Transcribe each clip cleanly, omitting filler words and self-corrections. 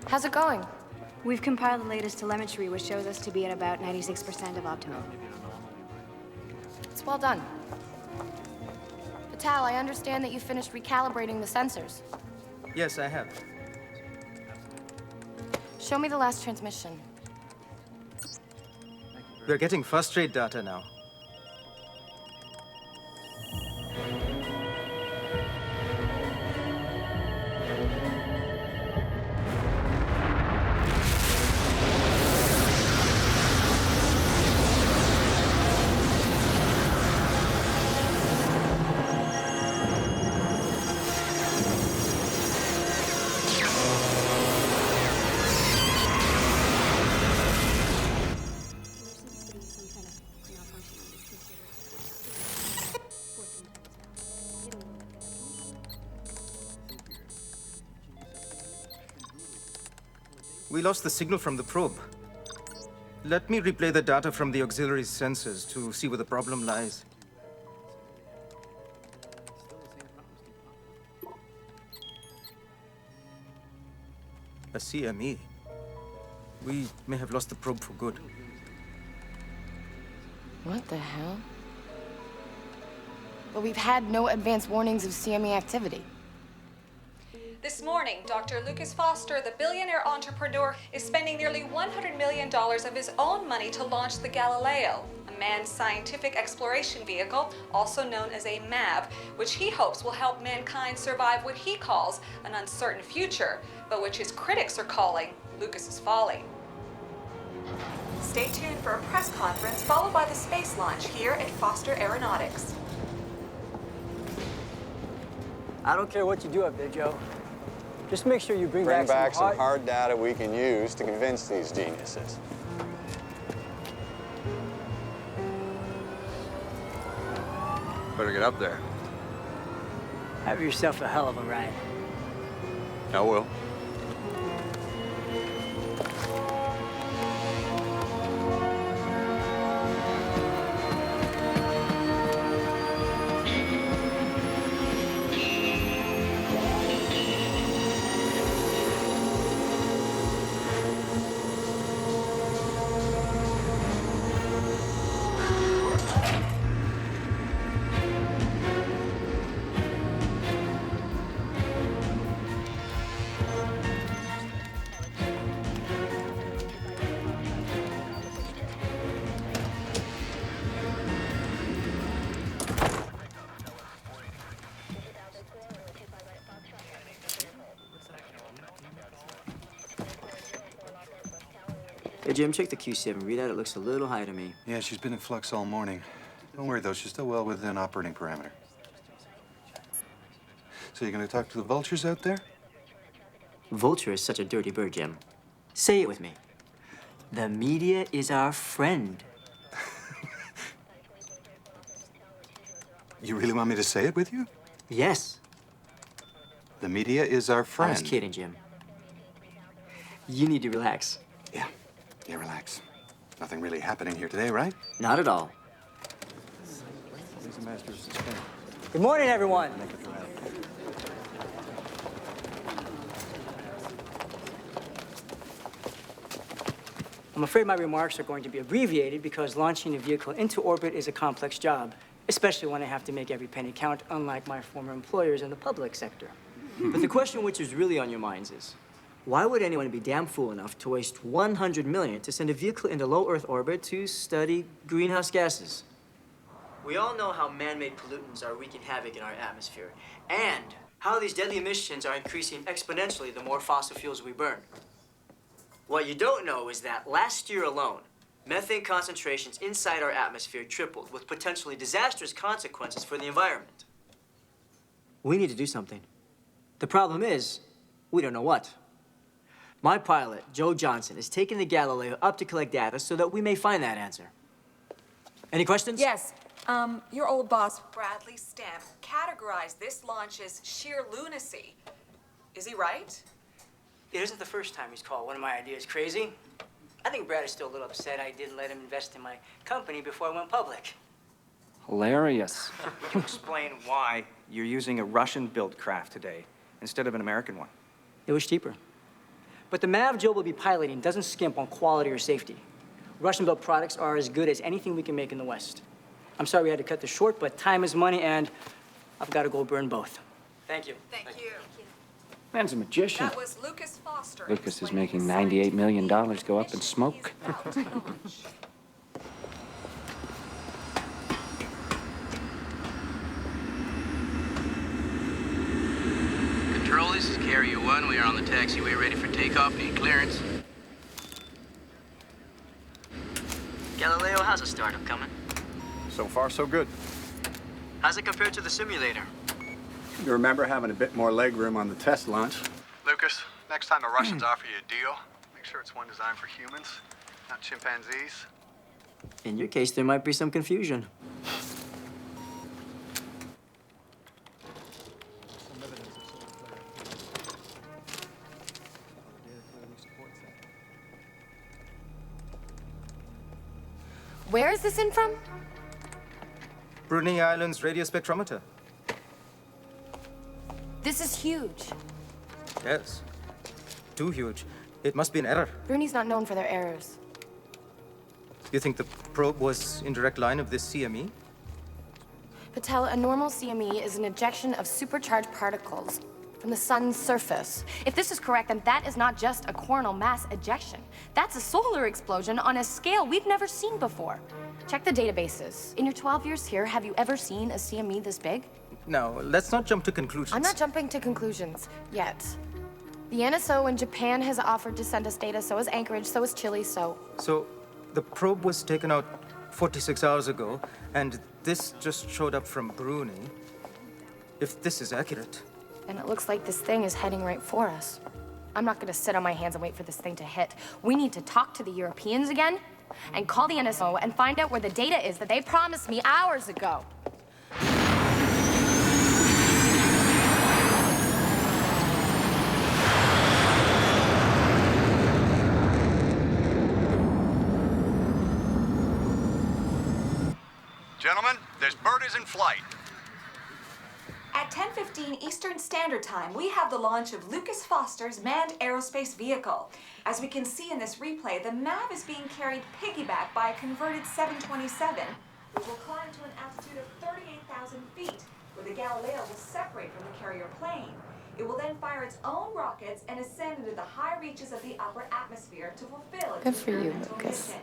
How's it going? We've compiled the latest telemetry, which shows us to be at about 96% of optimum. It's well done. Vital, I understand that you finished recalibrating the sensors. Yes, I have. Show me the last transmission. We're getting first-rate data now. We lost the signal from the probe. Let me replay the data from the auxiliary sensors to see where the problem lies. A CME. We may have lost the probe for good. What the hell? But we've had no advance warnings of CME activity. This morning, Dr. Lucas Foster, the billionaire entrepreneur, is spending nearly $100 million of his own money to launch the Galileo, a manned scientific exploration vehicle, also known as a MAV, which he hopes will help mankind survive what he calls an uncertain future, but which his critics are calling Lucas's folly. Stay tuned for a press conference followed by the space launch here at Foster Aeronautics. I don't care what you do up there, Joe. Just make sure you bring back some hard data we can use to convince these geniuses. Better get up there. Have yourself a hell of a ride. I will. Hey, Jim, check the Q7 readout. It looks a little high to me. Yeah, she's been in flux all morning. Don't worry, though. She's still well within operating parameter. So you're going to talk to the vultures out there? Vulture is such a dirty bird, Jim. Say it with me. The media is our friend. You really want me to say it with you? Yes. The media is our friend. I was kidding, Jim. You need to relax. Yeah, relax. Nothing really happening here today, right? Not at all. Good morning, everyone. I'm afraid my remarks are going to be abbreviated because launching a vehicle into orbit is a complex job, especially when I have to make every penny count, unlike my former employers in the public sector. But the question which is really on your minds is, why would anyone be damn fool enough to waste $100 million to send a vehicle into low Earth orbit to study greenhouse gases? We all know how man-made pollutants are wreaking havoc in our atmosphere, and how these deadly emissions are increasing exponentially the more fossil fuels we burn. What you don't know is that last year alone, methane concentrations inside our atmosphere tripled with potentially disastrous consequences for the environment. We need to do something. The problem is, we don't know what. My pilot, Joe Johnson, is taking the Galileo up to collect data so that we may find that answer. Any questions? Yes. Your old boss, Bradley Stem, categorized this launch as sheer lunacy. Is he right? It isn't the first time he's called one of my ideas crazy. I think Brad is still a little upset I didn't let him invest in my company before I went public. Hilarious. Can you explain why you're using a Russian-built craft today instead of an American one? It was cheaper. But the MAV Joe will be piloting doesn't skimp on quality or safety. Russian-built products are as good as anything we can make in the West. I'm sorry we had to cut this short, but time is money, and I've got to go burn both. Thank you. Thank you. Man's a magician. That was Lucas Foster. Lucas is explaining making the $98 million scientific go up in mission smoke. he's about to launch. Control, this is Carrier 1. We are on the taxiway ready for takeoff. Need clearance. Galileo, how's the startup coming? So far, so good. How's it compared to the simulator? You remember having a bit more leg room on the test launch. Lucas, next time the Russians offer you a deal, make sure it's one designed for humans, not chimpanzees. In your case, there might be some confusion. Where is this in from? Brunei Island's radio spectrometer. This is huge. Yes. Too huge. It must be an error. Brunei's not known for their errors. You think the probe was in direct line of this CME? Patel, a normal CME is an ejection of supercharged particles from the sun's surface. If this is correct, then that is not just a coronal mass ejection. That's a solar explosion on a scale we've never seen before. Check the databases. In your 12 years here, have you ever seen a CME this big? Now, let's not jump to conclusions. I'm not jumping to conclusions yet. The NSO in Japan has offered to send us data, so has Anchorage, so has Chile, so... So, the probe was taken out 46 hours ago, and this just showed up from Brunei. If this is accurate... And it looks like this thing is heading right for us. I'm not gonna sit on my hands and wait for this thing to hit. We need to talk to the Europeans again, and call the NSO and find out where the data is that they promised me hours ago. Gentlemen, this bird is in flight. At 10:15 Eastern Standard Time, we have the launch of Lucas Foster's manned aerospace vehicle. As we can see in this replay, the MAV is being carried piggyback by a converted 727. It will climb to an altitude of 38,000 feet, where the Galileo will separate from the carrier plane. It will then fire its own rockets and ascend into the high reaches of the upper atmosphere to fulfill its Good for you, experimental Lucas. mission.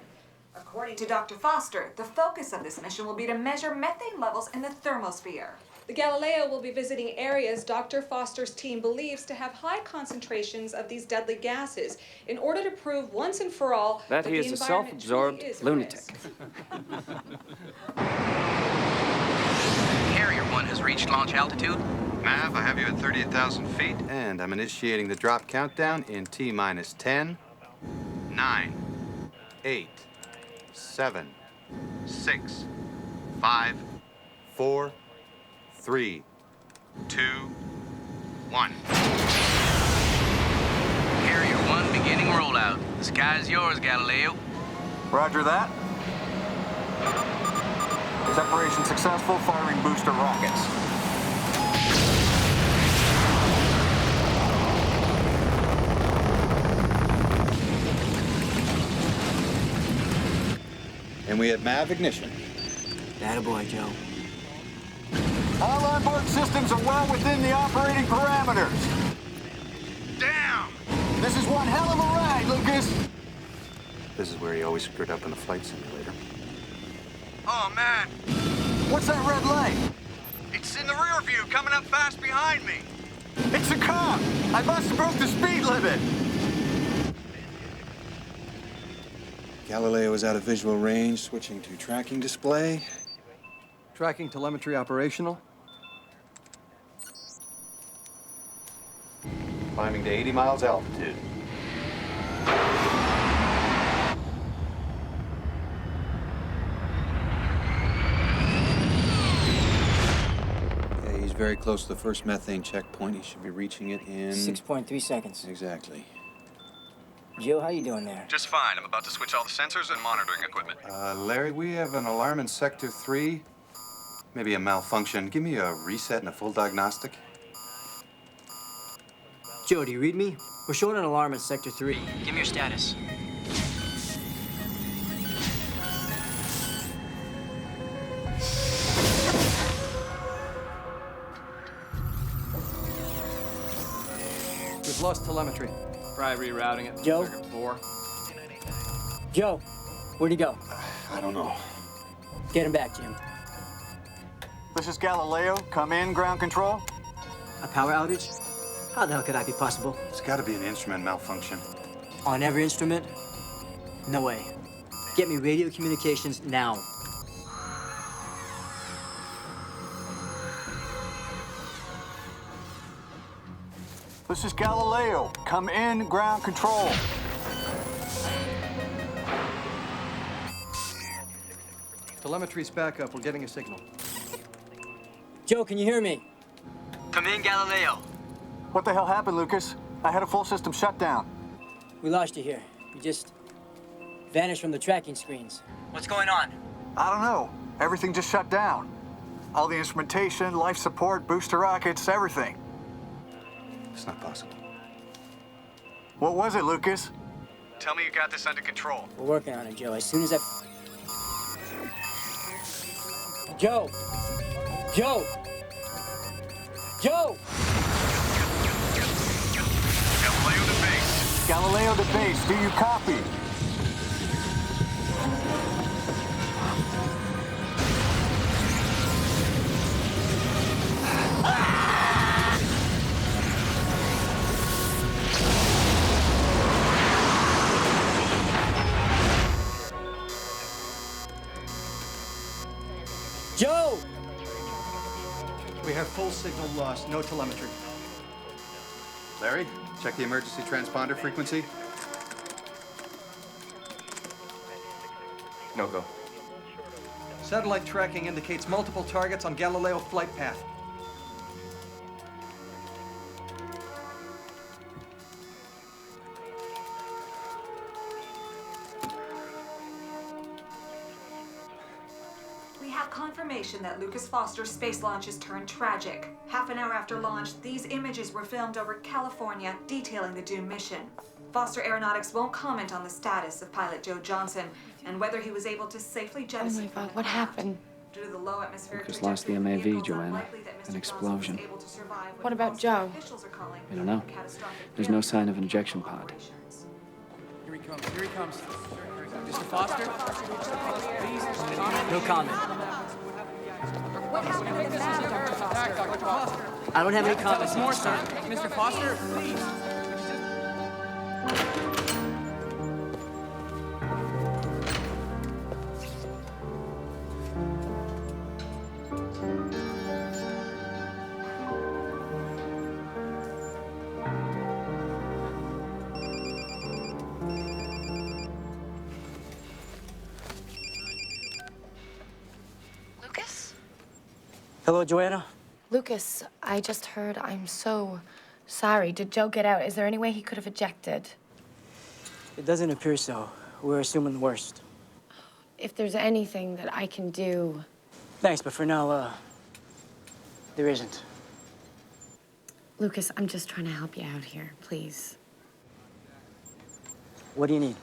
According to Dr. Foster, the focus of this mission will be to measure methane levels in the thermosphere. The Galileo will be visiting areas Dr. Foster's team believes to have high concentrations of these deadly gases in order to prove once and for all That he the is a environment self-absorbed truly is a lunatic. risk. Carrier 1 has reached launch altitude. Mav, I have you at 38,000 feet, and I'm initiating the drop countdown in T-minus 10, 9, 8, 7, 6, 5, 4, 3, 2, 1. Carrier 1 beginning rollout. The sky is yours, Galileo. Roger that. Separation successful, firing booster rockets. And we have MAV ignition. Attaboy, Joe. All onboard systems are well within the operating parameters. Damn! This is one hell of a ride, Lucas. This is where he always screwed up in the flight simulator. Oh, man. What's that red light? It's in the rear view, coming up fast behind me. It's a car. I must have broke the speed limit. Galileo is out of visual range, switching to tracking display. Tracking telemetry operational. Climbing to 80 miles altitude. Okay, he's very close to the first methane checkpoint. He should be reaching it in... 6.3 seconds. Exactly. Joe, how you doing there? Just fine. I'm about to switch all the sensors and monitoring equipment. Larry, we have an alarm in Sector 3. Maybe a malfunction. Give me a reset and a full diagnostic. Joe, do you read me? We're showing an alarm at Sector 3. Give me your status. We've lost telemetry. Try rerouting it. Joe? Circuit 4. Joe, where'd he go? I don't know. Get him back, Jim. This is Galileo. Come in, ground control. A power outage? How the hell could that be possible? It's got to be an instrument malfunction. On every instrument? No way. Get me radio communications now. This is Galileo. Come in, ground control. Telemetry's back up. We're getting a signal. Joe, can you hear me? Come in, Galileo. What the hell happened, Lucas? I had a full system shutdown. We lost you here. You just vanished from the tracking screens. What's going on? I don't know. Everything just shut down. All the instrumentation, life support, booster rockets, everything. It's not possible. What was it, Lucas? Tell me you got this under control. We're working on it, Joe. As soon as Joe! Joe! Joe! Galileo to base. Galileo to base. Do you copy? Joe! We have full signal loss. No telemetry. Larry, check the emergency transponder frequency. No go. Satellite tracking indicates multiple targets on Galileo flight path. We have confirmation that Lucas Foster's space launches turned tragic. Half an hour after launch, these images were filmed over California detailing the doomed mission. Foster Aeronautics won't comment on the status of pilot Joe Johnson and whether he was able to safely jettison. Oh my God, what happened? Due to the low atmospheric Lucas lost the trajectory of MAV, vehicles, Joanne. unlikely that Mr. An Johnson explosion. was able to survive What about Joe? officials are calling I don't know. catastrophic There's no failure sign of an ejection pod. operations. Here he comes. Here he comes. Mr. Foster? No comment. What happened with the lab, Dr. Foster? I don't have any comments. More time. Mr. Foster, please. Lucas? Hello, Joanna? Lucas, I just heard. I'm so sorry. Did Joe get out? Is there any way he could have ejected? It doesn't appear so. We're assuming the worst. If there's anything that I can do. Thanks, but for now, there isn't. Lucas, I'm just trying to help you out here, please. What do you need?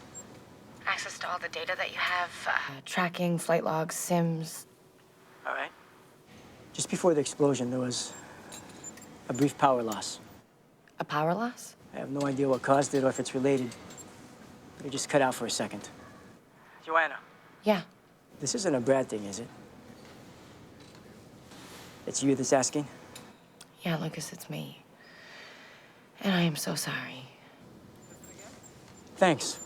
Access to all the data that you have, tracking, flight logs, sims. All right. Just before the explosion, there was a brief power loss. A power loss? I have no idea what caused it or if it's related. But it just cut out for a second. Joanna. Yeah. This isn't a Brad thing, is it? It's you that's asking? Yeah, Lucas, it's me. And I am so sorry. Thanks.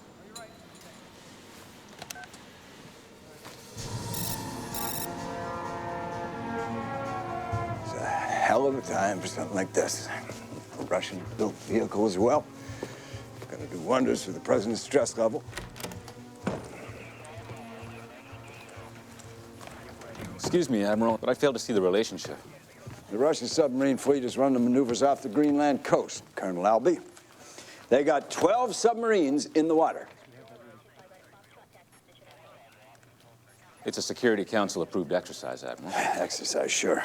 It's a hell of a time for something like this. A Russian-built vehicle as well. Gonna do wonders for the president's stress level. Excuse me, Admiral, but I fail to see the relationship. The Russian submarine fleet has run the maneuvers off the Greenland coast, Colonel Albee. They got 12 submarines in the water. It's a Security Council-approved exercise, Admiral. Exercise, sure.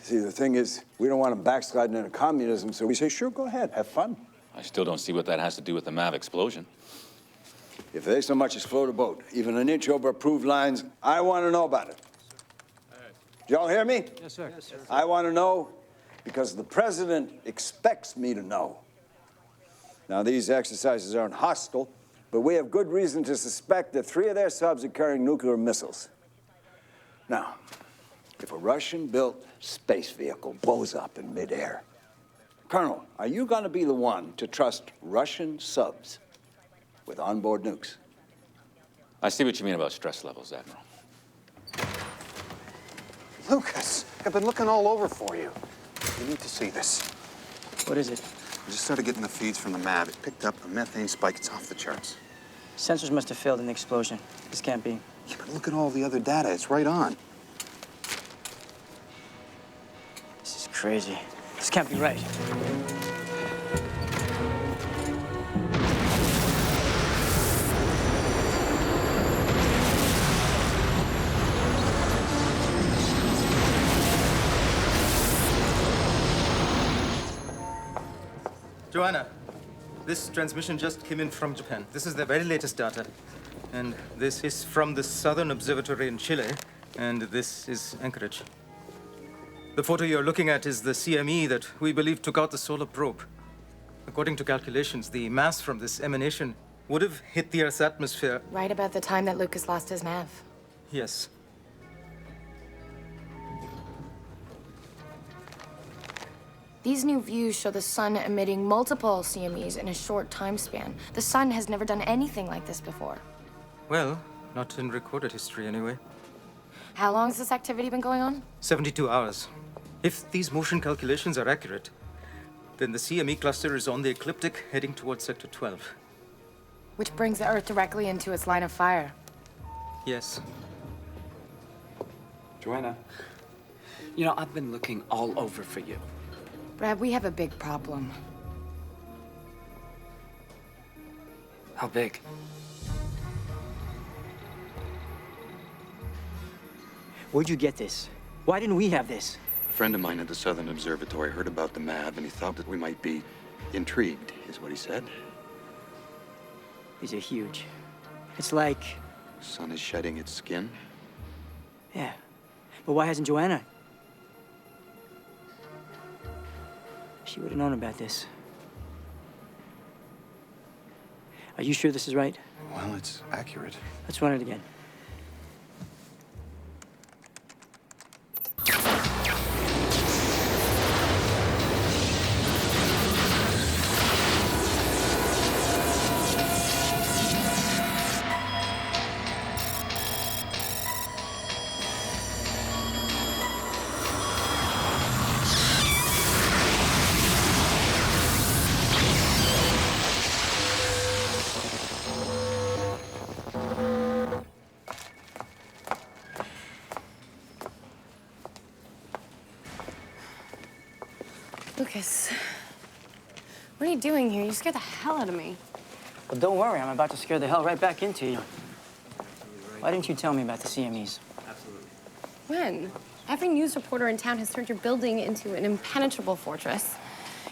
See, the thing is, we don't want them backsliding into communism, so we say, sure, go ahead, have fun. I still don't see what that has to do with the MAV explosion. If they so much as float a boat, even an inch over approved lines, I want to know about it. Do y'all hear me? Yes, sir. Yes, sir. I want to know because the president expects me to know. Now, these exercises aren't hostile, but we have good reason to suspect that 3 of their subs are carrying nuclear missiles. Now, if a Russian-built space vehicle blows up in midair, Colonel, are you going to be the one to trust Russian subs with onboard nukes? I see what you mean about stress levels, Admiral. Lucas, I've been looking all over for you. You need to see this. What is it? I just started getting the feeds from the MAV. It picked up a methane spike. It's off the charts. Sensors must have failed in the explosion. This can't be. Yeah, but look at all the other data. It's right on. This is crazy. This can't be right. Joanna, this transmission just came in from Japan. This is the very latest data. And this is from the Southern Observatory in Chile, and this is Anchorage. The photo you're looking at is the CME that we believe took out the solar probe. According to calculations, the mass from this emanation would have hit the Earth's atmosphere. Right about the time that Lucas lost his MAV. Yes. These new views show the sun emitting multiple CMEs in a short time span. The sun has never done anything like this before. Well, not in recorded history anyway. How long has this activity been going on? 72 hours. If these motion calculations are accurate, then the CME cluster is on the ecliptic heading towards Sector 12. Which brings the Earth directly into its line of fire. Yes. Joanna, you know, I've been looking all over for you. Brad, we have a big problem. How big? Where'd you get this? Why didn't we have this? A friend of mine at the Southern Observatory heard about the MAV, and he thought that we might be intrigued, is what he said. These are huge. It's like... The sun is shedding its skin. Yeah. But why hasn't Joanna? She would have known about this. Are you sure this is right? Well, it's accurate. Let's run it again. Lucas, what are you doing here? You scared the hell out of me. Well, don't worry. I'm about to scare the hell right back into you. Why didn't you tell me about the CMEs? When? Every news reporter in town has turned your building into an impenetrable fortress.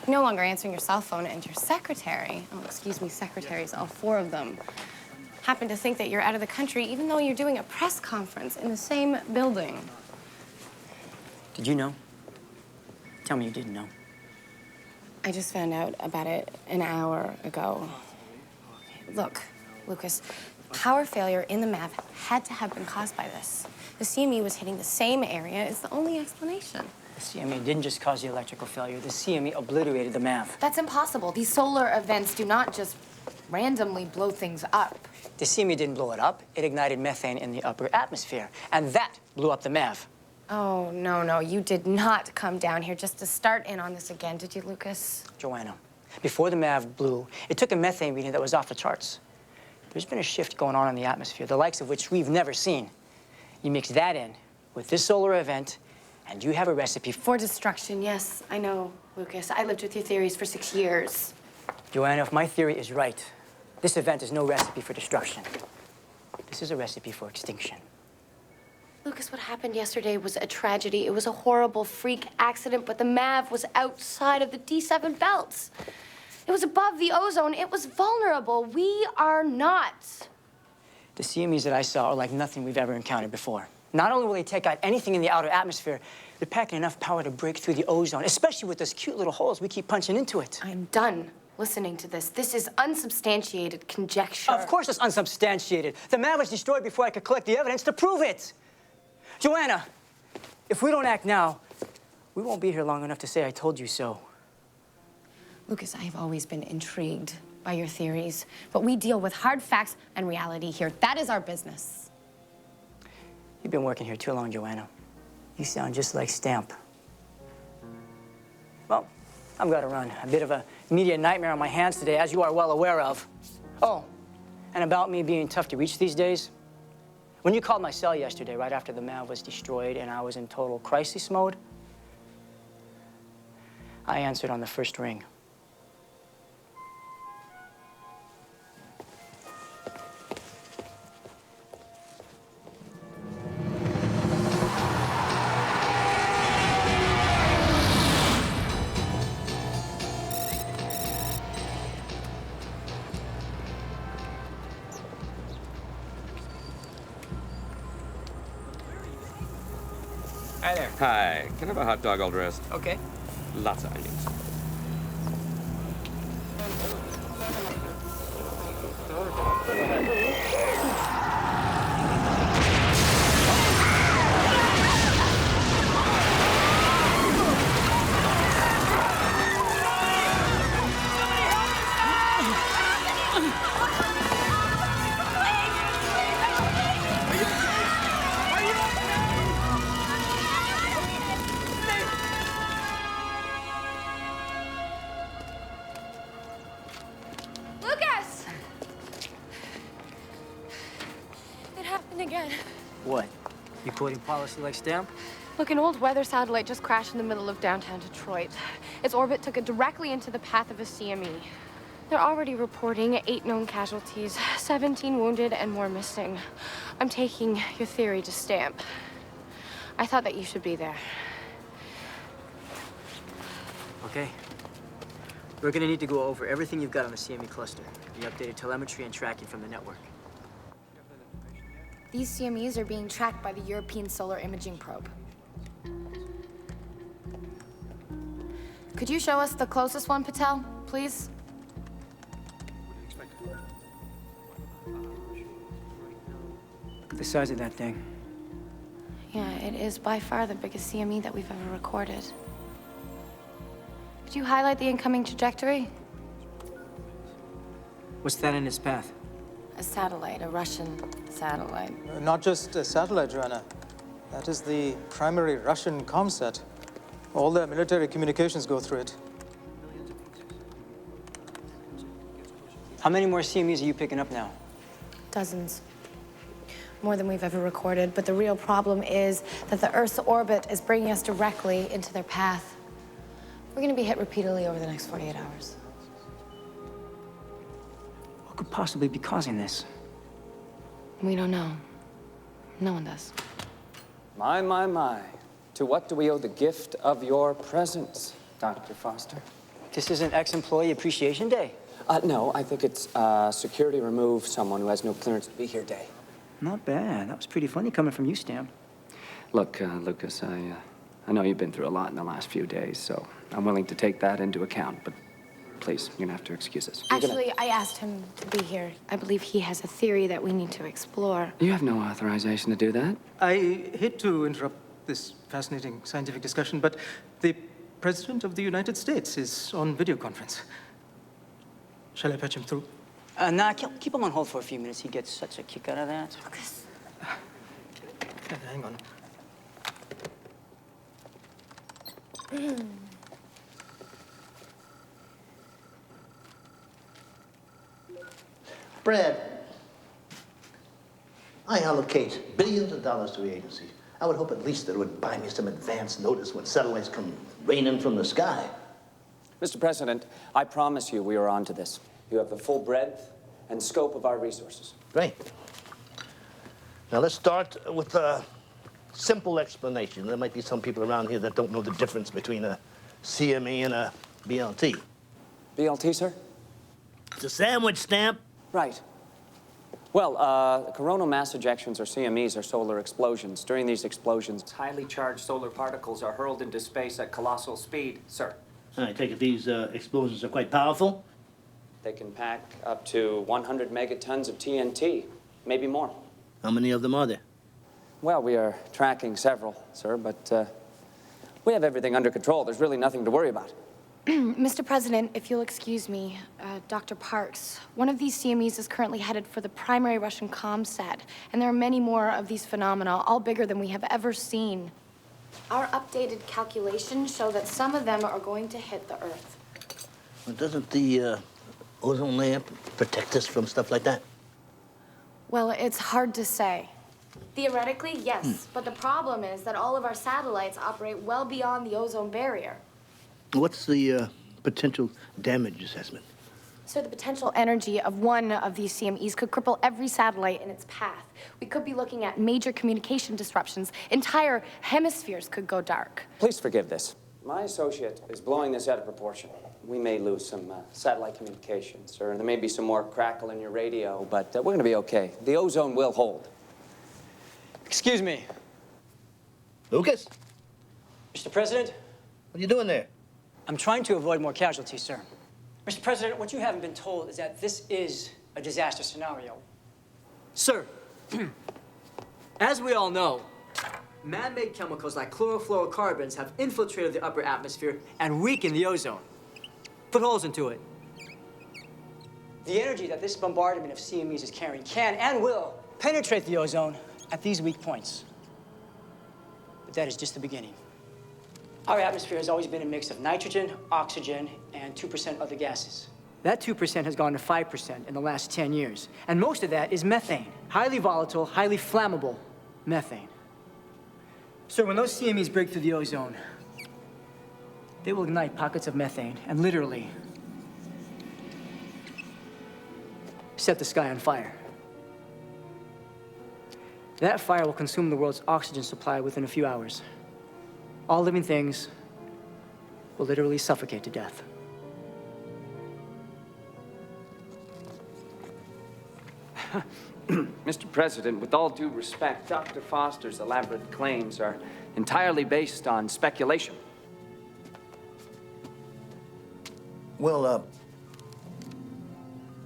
You're no longer answering your cell phone, and your secretary, oh, excuse me, secretaries, all 4 of them, happen to think that you're out of the country, even though you're doing a press conference in the same building. Did you know? Tell me you didn't know. I just found out about it an hour ago. Look, Lucas, power failure in the MAV had to have been caused by this. The CME was hitting the same area. It's the only explanation. The CME didn't just cause the electrical failure. The CME obliterated the MAV. That's impossible. These solar events do not just randomly blow things up. The CME didn't blow it up. It ignited methane in the upper atmosphere, and that blew up the MAV. Oh, no. You did not come down here just to start in on this again, did you, Lucas? Joanna, before the MAV blew, it took a methane reading that was off the charts. There's been a shift going on in the atmosphere, the likes of which we've never seen. You mix that in with this solar event, and you have a recipe for destruction. Yes, I know, Lucas. I lived with your theories for 6 years. Joanna, if my theory is right, this event is no recipe for destruction. This is a recipe for extinction. Lucas, what happened yesterday was a tragedy. It was a horrible freak accident, but the MAV was outside of the D7 belts. It was above the ozone. It was vulnerable. We are not. The CMEs that I saw are like nothing we've ever encountered before. Not only will they take out anything in the outer atmosphere, they're packing enough power to break through the ozone, especially with those cute little holes we keep punching into it. I'm done listening to this. This is unsubstantiated conjecture. Of course it's unsubstantiated. The MAV was destroyed before I could collect the evidence to prove it. Joanna, if we don't act now, we won't be here long enough to say I told you so. Lucas, I have always been intrigued by your theories, but we deal with hard facts and reality here. That is our business. You've been working here too long, Joanna. You sound just like Stamp. Well, I've got to run. A bit of a media nightmare on my hands today, as you are well aware of. Oh, and about me being tough to reach these days. When you called my cell yesterday, right after the MAV was destroyed and I was in total crisis mode, I answered on the first ring. Hi there. Hi. Can I have a hot dog all dressed? Okay. Lots of onions. Lucas! It happened again. What? You quoting policy like Stamp? Look, an old weather satellite just crashed in the middle of downtown Detroit. Its orbit took it directly into the path of a CME. They're already reporting 8 known casualties, 17 wounded, and more missing. I'm taking your theory to Stamp. I thought that you should be there. Okay. We're gonna need to go over everything you've got on the CME cluster. The updated telemetry and tracking from the network. These CMEs are being tracked by the European Solar Imaging Probe. Could you show us the closest one, Patel, please? Look at the size of that thing. Yeah, it is by far the biggest CME that we've ever recorded. Could you highlight the incoming trajectory? What's that in its path? A satellite, a Russian satellite. Not just a satellite, Joanna. That is the primary Russian comsat. All their military communications go through it. How many more CMEs are you picking up now? Dozens. More than we've ever recorded, but the real problem is that the Earth's orbit is bringing us directly into their path. We're gonna be hit repeatedly over the next 48 hours. What could possibly be causing this? We don't know. No one does. My, my, my. To what do we owe the gift of your presence, Dr. Foster? This isn't ex-employee appreciation day. No, I think it's security remove someone who has no clearance to be here day. Not bad. That was pretty funny coming from you, Stamp. Look, Lucas, I know you've been through a lot in the last few days, so I'm willing to take that into account, but please, you're gonna have to excuse us. Actually, I asked him to be here. I believe he has a theory that we need to explore. You have no authorization to do that. I hate to interrupt this fascinating scientific discussion, but the President of the United States is on video conference. Shall I patch him through? Nah, keep him on hold for a few minutes. He gets such a kick out of that. Lucas. Hang on. Brad, I allocate billions of dollars to the agency. I would hope at least that it would buy me some advance notice when satellites come raining from the sky. Mr. President, I promise you we are on to this. You have the full breadth and scope of our resources. Great. Now let's start with simple explanation. There might be some people around here that don't know the difference between a CME and a BLT. BLT, sir? It's a sandwich stamp. Right. Well, coronal mass ejections, or CMEs, are solar explosions. During these explosions, highly charged solar particles are hurled into space at colossal speed, sir. I take it these explosions are quite powerful? They can pack up to 100 megatons of TNT, maybe more. How many of them are there? Well, we are tracking several, sir, but we have everything under control. There's really nothing to worry about. Mr. President, if you'll excuse me, Dr. Parks, one of these CMEs is currently headed for the primary Russian ComSat, and there are many more of these phenomena, all bigger than we have ever seen. Our updated calculations show that some of them are going to hit the Earth. Well, doesn't the ozone layer protect us from stuff like that? Well, it's hard to say. Theoretically, yes, but the problem is that all of our satellites operate well beyond the ozone barrier. What's the potential damage assessment? So the potential energy of one of these CMEs could cripple every satellite in its path. We could be looking at major communication disruptions. Entire hemispheres could go dark. Please forgive this. My associate is blowing this out of proportion. We may lose some satellite communication, sir. There may be some more crackle in your radio, but we're going to be okay. The ozone will hold. Excuse me. Lucas? Mr. President? What are you doing there? I'm trying to avoid more casualties, sir. Mr. President, what you haven't been told is that this is a disaster scenario. Sir, as we all know, man-made chemicals like chlorofluorocarbons have infiltrated the upper atmosphere and weakened the ozone. Put holes into it. The energy that this bombardment of CMEs is carrying can and will penetrate the ozone at these weak points. But that is just the beginning. Our atmosphere has always been a mix of nitrogen, oxygen, and 2% other gases. That 2% has gone to 5% in the last 10 years. And most of that is methane. Highly volatile, highly flammable methane. So when those CMEs break through the ozone, they will ignite pockets of methane and literally set the sky on fire. That fire will consume the world's oxygen supply within a few hours. All living things will literally suffocate to death. Mr. President, with all due respect, Dr. Foster's elaborate claims are entirely based on speculation. Well,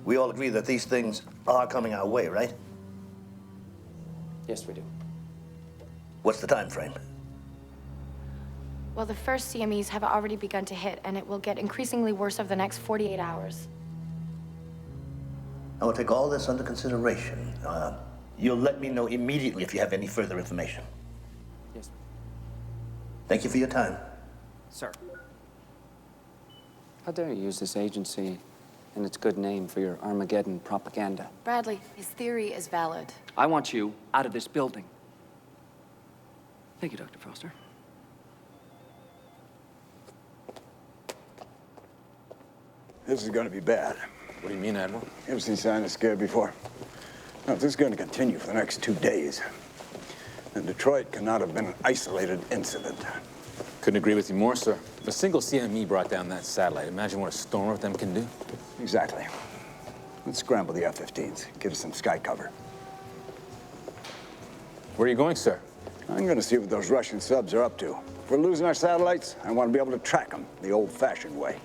we all agree that these things are coming our way, right? Yes, we do. What's the time frame? Well, the first CMEs have already begun to hit, and it will get increasingly worse over the next 48 hours. I will take all this under consideration. You'll let me know immediately if you have any further information. Yes. Thank you for your time. Sir. How dare you use this agency and its good name for your Armageddon propaganda? Bradley, his theory is valid. I want you out of this building. Thank you, Dr. Foster. This is going to be bad. What do you mean, Admiral? Ever seen sign of scare before? Now, if this is going to continue for the next 2 days, then Detroit cannot have been an isolated incident. Couldn't agree with you more, sir. If a single CME brought down that satellite, imagine what a storm of them can do. Exactly. Let's scramble the F-15s. Get us some sky cover. Where are you going, sir? I'm going to see what those Russian subs are up to. If we're losing our satellites, I want to be able to track them the old-fashioned way.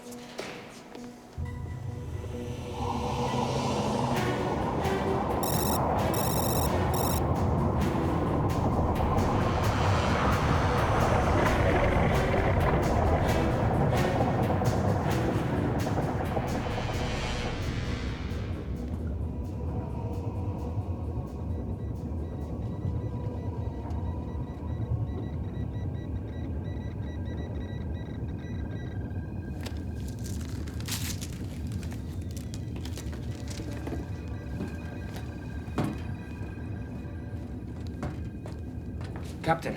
Captain,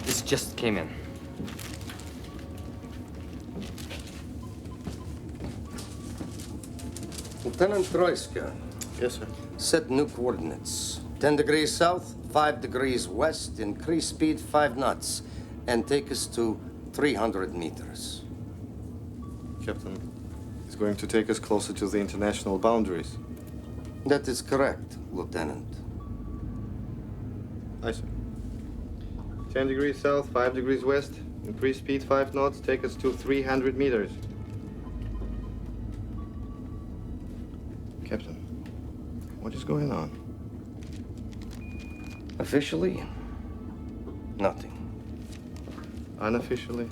this just came in. Lieutenant Troiska. Yes, sir. Set new coordinates. 10 degrees south, 5 degrees west, increase speed 5 knots, and take us to 300 meters. Captain, it's going to take us closer to the international boundaries. That is correct, Lieutenant. Aye, sir. 10 degrees south, 5 degrees west, increase speed 5 knots, take us to 300 meters. Captain, what is going on? Officially, nothing. Unofficially?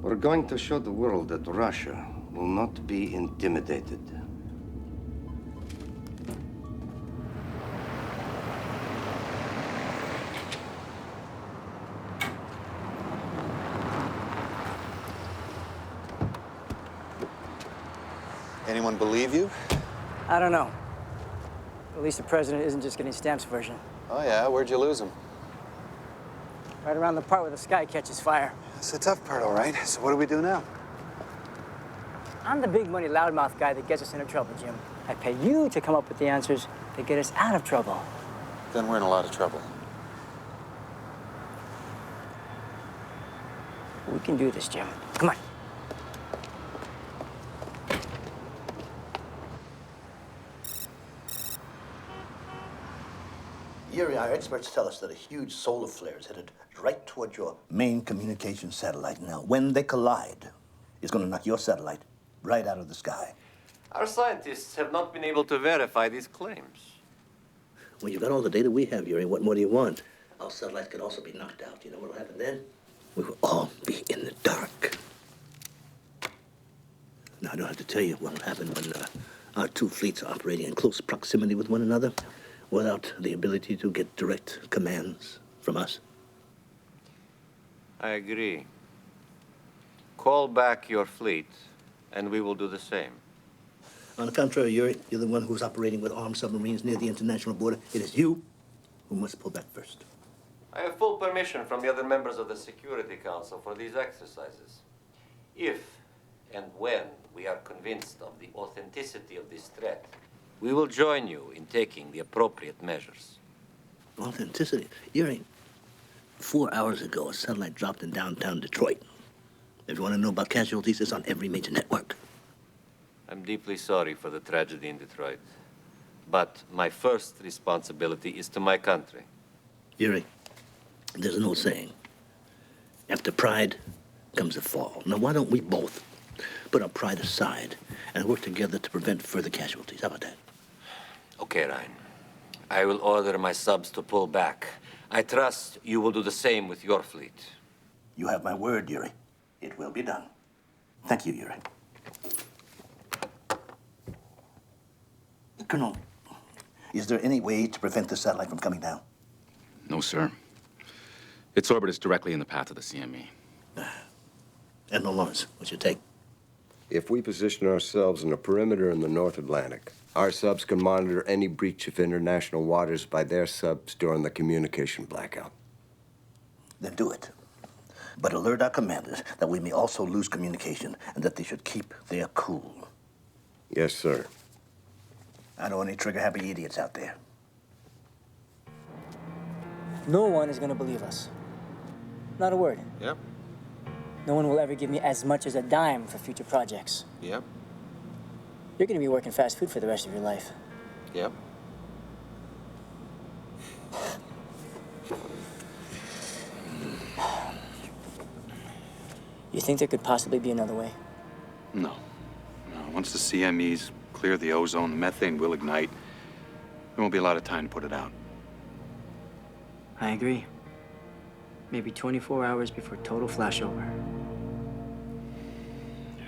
We're going to show the world that Russia will not be intimidated. Anyone believe you? I don't know. At least the president isn't just getting Stamp's version. Oh, yeah? Where'd you lose him? Right around the part where the sky catches fire. It's the tough part, all right. So what do we do now? I'm the big money loudmouth guy that gets us into trouble, Jim. I pay you to come up with the answers that get us out of trouble. Then we're in a lot of trouble. We can do this, Jim. Come on. Yuri, our experts tell us that a huge solar flare is headed right toward your main communication satellite. Now, when they collide, it's going to knock your satellite right out of the sky. Our scientists have not been able to verify these claims. Well, you've got all the data we have, Yuri. What more do you want? Our satellites could also be knocked out. You know what will happen then? We will all be in the dark. Now, I don't have to tell you what will happen when our two fleets are operating in close proximity with one another without the ability to get direct commands from us. I agree. Call back your fleet, and we will do the same. On the contrary, Yuri, you're the one who's operating with armed submarines near the international border. It is you who must pull back first. I have full permission from the other members of the Security Council for these exercises. If and when we are convinced of the authenticity of this threat, we will join you in taking the appropriate measures. Authenticity? Yuri, 4 hours ago, a satellite dropped in downtown Detroit. If you want to know about casualties, it's on every major network. I'm deeply sorry for the tragedy in Detroit, but my first responsibility is to my country. Yuri, there's an old saying, after pride comes a fall. Now, why don't we both put our pride aside and work together to prevent further casualties? How about that? Okay, Ryan. I will order my subs to pull back. I trust you will do the same with your fleet. You have my word, Yuri. It will be done. Thank you, Yuri. Colonel, is there any way to prevent the satellite from coming down? No, sir. Its orbit is directly in the path of the CME. Admiral Lawrence, what's your take? If we position ourselves in a perimeter in the North Atlantic, our subs can monitor any breach of international waters by their subs during the communication blackout. Then do it. But alert our commanders that we may also lose communication and that they should keep their cool. Yes, sir. I don't want any trigger-happy idiots out there. No one is going to believe us. Not a word. Yep. No one will ever give me as much as a dime for future projects. Yep. You're going to be working fast food for the rest of your life. Yep. You think there could possibly be another way? No. No. Once the CMEs clear the ozone, the methane will ignite. There won't be a lot of time to put it out. I agree. Maybe 24 hours before total flashover. Yeah.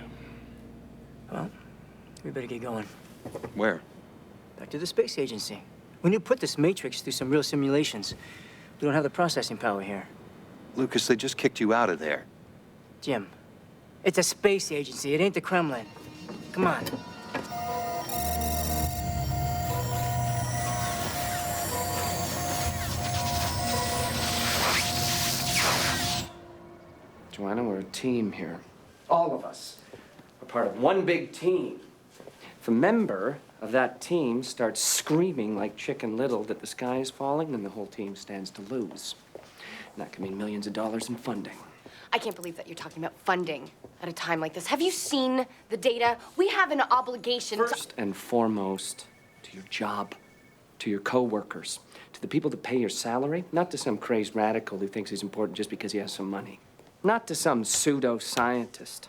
Well, we better get going. Where? Back to the space agency. We need to put this matrix through some real simulations. We don't have the processing power here. Lucas, they just kicked you out of there. Jim, it's a space agency. It ain't the Kremlin. Come on. Joanna, we're a team here. All of us are part of one big team. If a member of that team starts screaming like Chicken Little that the sky is falling, then the whole team stands to lose. And that can mean millions of dollars in funding. I can't believe that you're talking about funding at a time like this. Have you seen the data? We have an obligation First and foremost, to your job, to your co-workers, to the people that pay your salary, not to some crazed radical who thinks he's important just because he has some money. Not to some pseudo-scientist,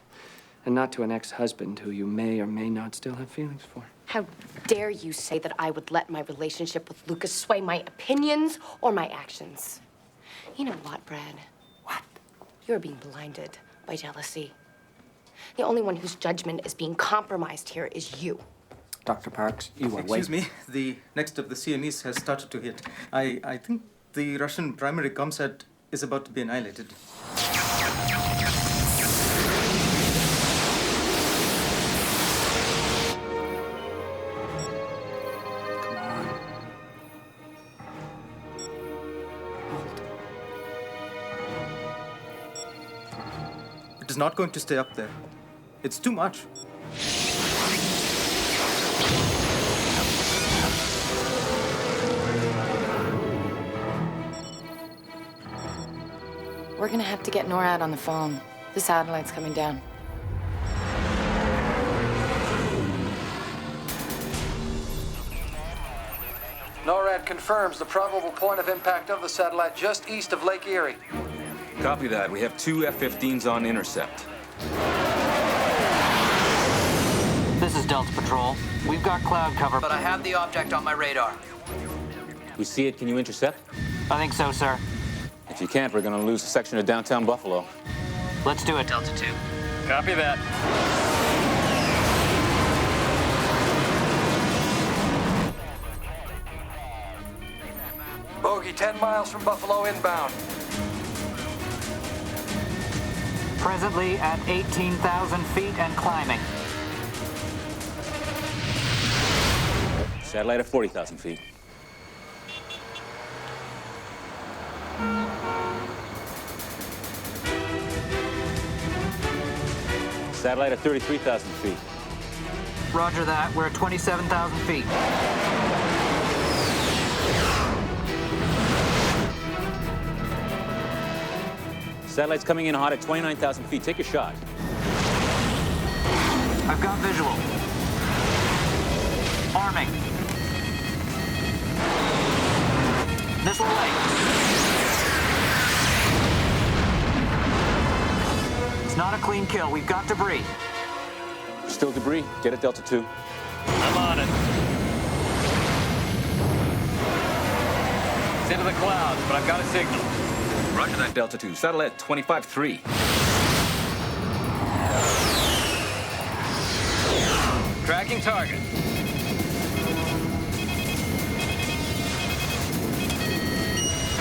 and not to an ex-husband who you may or may not still have feelings for. How dare you say that I would let my relationship with Lucas sway my opinions or my actions? You know what, Brad? What? You're being blinded by jealousy. The only one whose judgment is being compromised here is you. Dr. Parks, you are Excuse me, the next of the CMEs has started to hit. I think the Russian primary Gossett is about to be annihilated. It is not going to stay up there. It's too much. We're gonna have to get NORAD on the phone. The satellite's coming down. NORAD confirms the probable point of impact of the satellite just east of Lake Erie. Copy that. We have 2 F-15s on intercept. This is Delta Patrol. We've got cloud cover, but I have the object on my radar. We see it. Can you intercept? I think so, sir. If you can't, we're going to lose a section of downtown Buffalo. Let's do it, Delta 2. Copy that. Bogey, 10 miles from Buffalo inbound. Presently at 18,000 feet and climbing. Satellite at 40,000 feet. Satellite at 33,000 feet. Roger that. We're at 27,000 feet. Satellite's coming in hot at 29,000 feet. Take a shot. I've got visual. Arming. Missile away. It's not a clean kill. We've got debris. Still debris. Get it, Delta 2. I'm on it. It's into the clouds, but I've got a signal. Roger that, Delta 2. Satellite 25-3. Tracking target.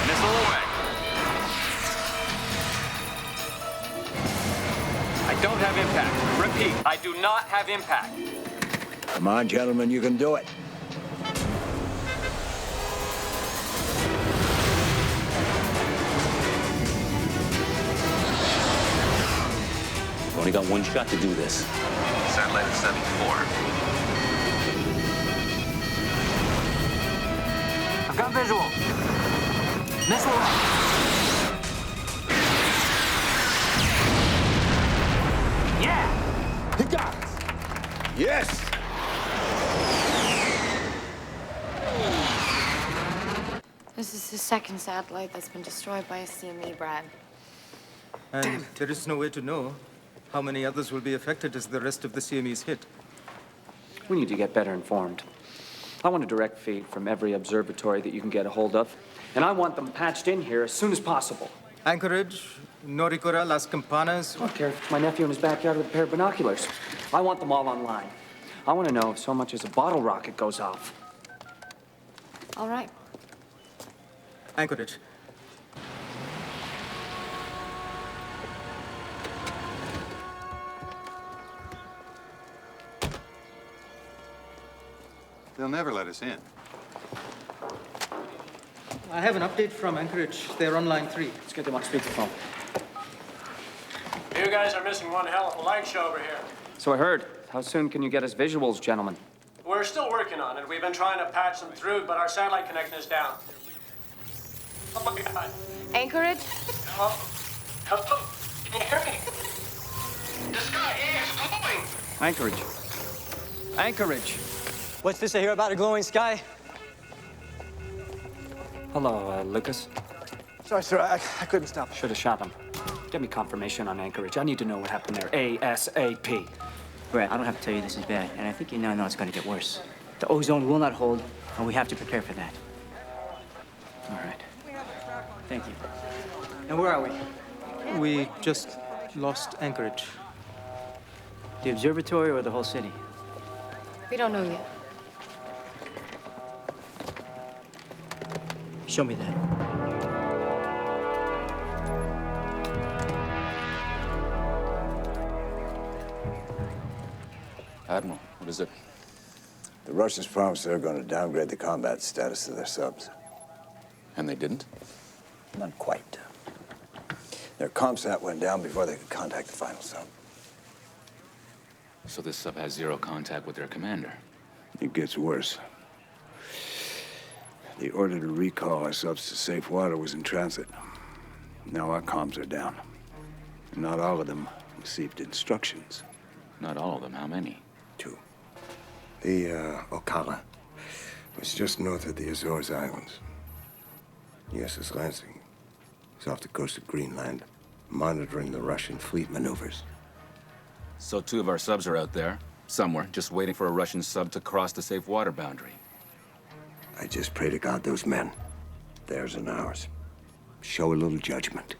Missile away. I don't have impact. Repeat, I do not have impact. Come on, gentlemen, you can do it. We've only got one shot to do this. Satellite at 74. I've got visual. Missile away. Yeah! He got it! Yes! This is the second satellite that's been destroyed by a CME, Brad. And there is no way to know how many others will be affected as the rest of the CMEs hit. We need to get better informed. I want a direct feed from every observatory that you can get a hold of, and I want them patched in here as soon as possible. Anchorage, Noricora, Las Campanas. I don't care if it's my nephew in his backyard with a pair of binoculars. I want them all online. I want to know if so much as a bottle rocket goes off. All right. Anchorage. They'll never let us in. I have an update from Anchorage. They're on line 3. Let's get them on speakerphone. You guys are missing one hell of a light show over here. So I heard. How soon can you get us visuals, gentlemen? We're still working on it. We've been trying to patch them through, but our satellite connection is down. Oh my God. Anchorage? Hello? Hello? Can you hear me? The sky is glowing. Anchorage. Anchorage. What's this I hear about a glowing sky? Hello, Lucas. Sorry, sir, I couldn't stop. Should have shot him. Get me confirmation on Anchorage. I need to know what happened there ASAP. Brett, I don't have to tell you this is bad, and I think you now know it's going to get worse. The ozone will not hold, and we have to prepare for that. All right. Thank you. And where are we? We just lost Anchorage. The observatory or the whole city? We don't know yet. Show me that. Admiral, what is it? The Russians promised they were going to downgrade the combat status of their subs. And they didn't? Not quite. Their ComSat went down before they could contact the final sub. So this sub has zero contact with their commander? It gets worse. The order to recall our subs to safe water was in transit. Now our comms are down. And not all of them received instructions. Not all of them. How many? 2. The Ocala was just north of the Azores Islands. USS Lansing is off the coast of Greenland, monitoring the Russian fleet maneuvers. So 2 of our subs are out there, somewhere, just waiting for a Russian sub to cross the safe water boundary. I just pray to God those men, theirs and ours, show a little judgment.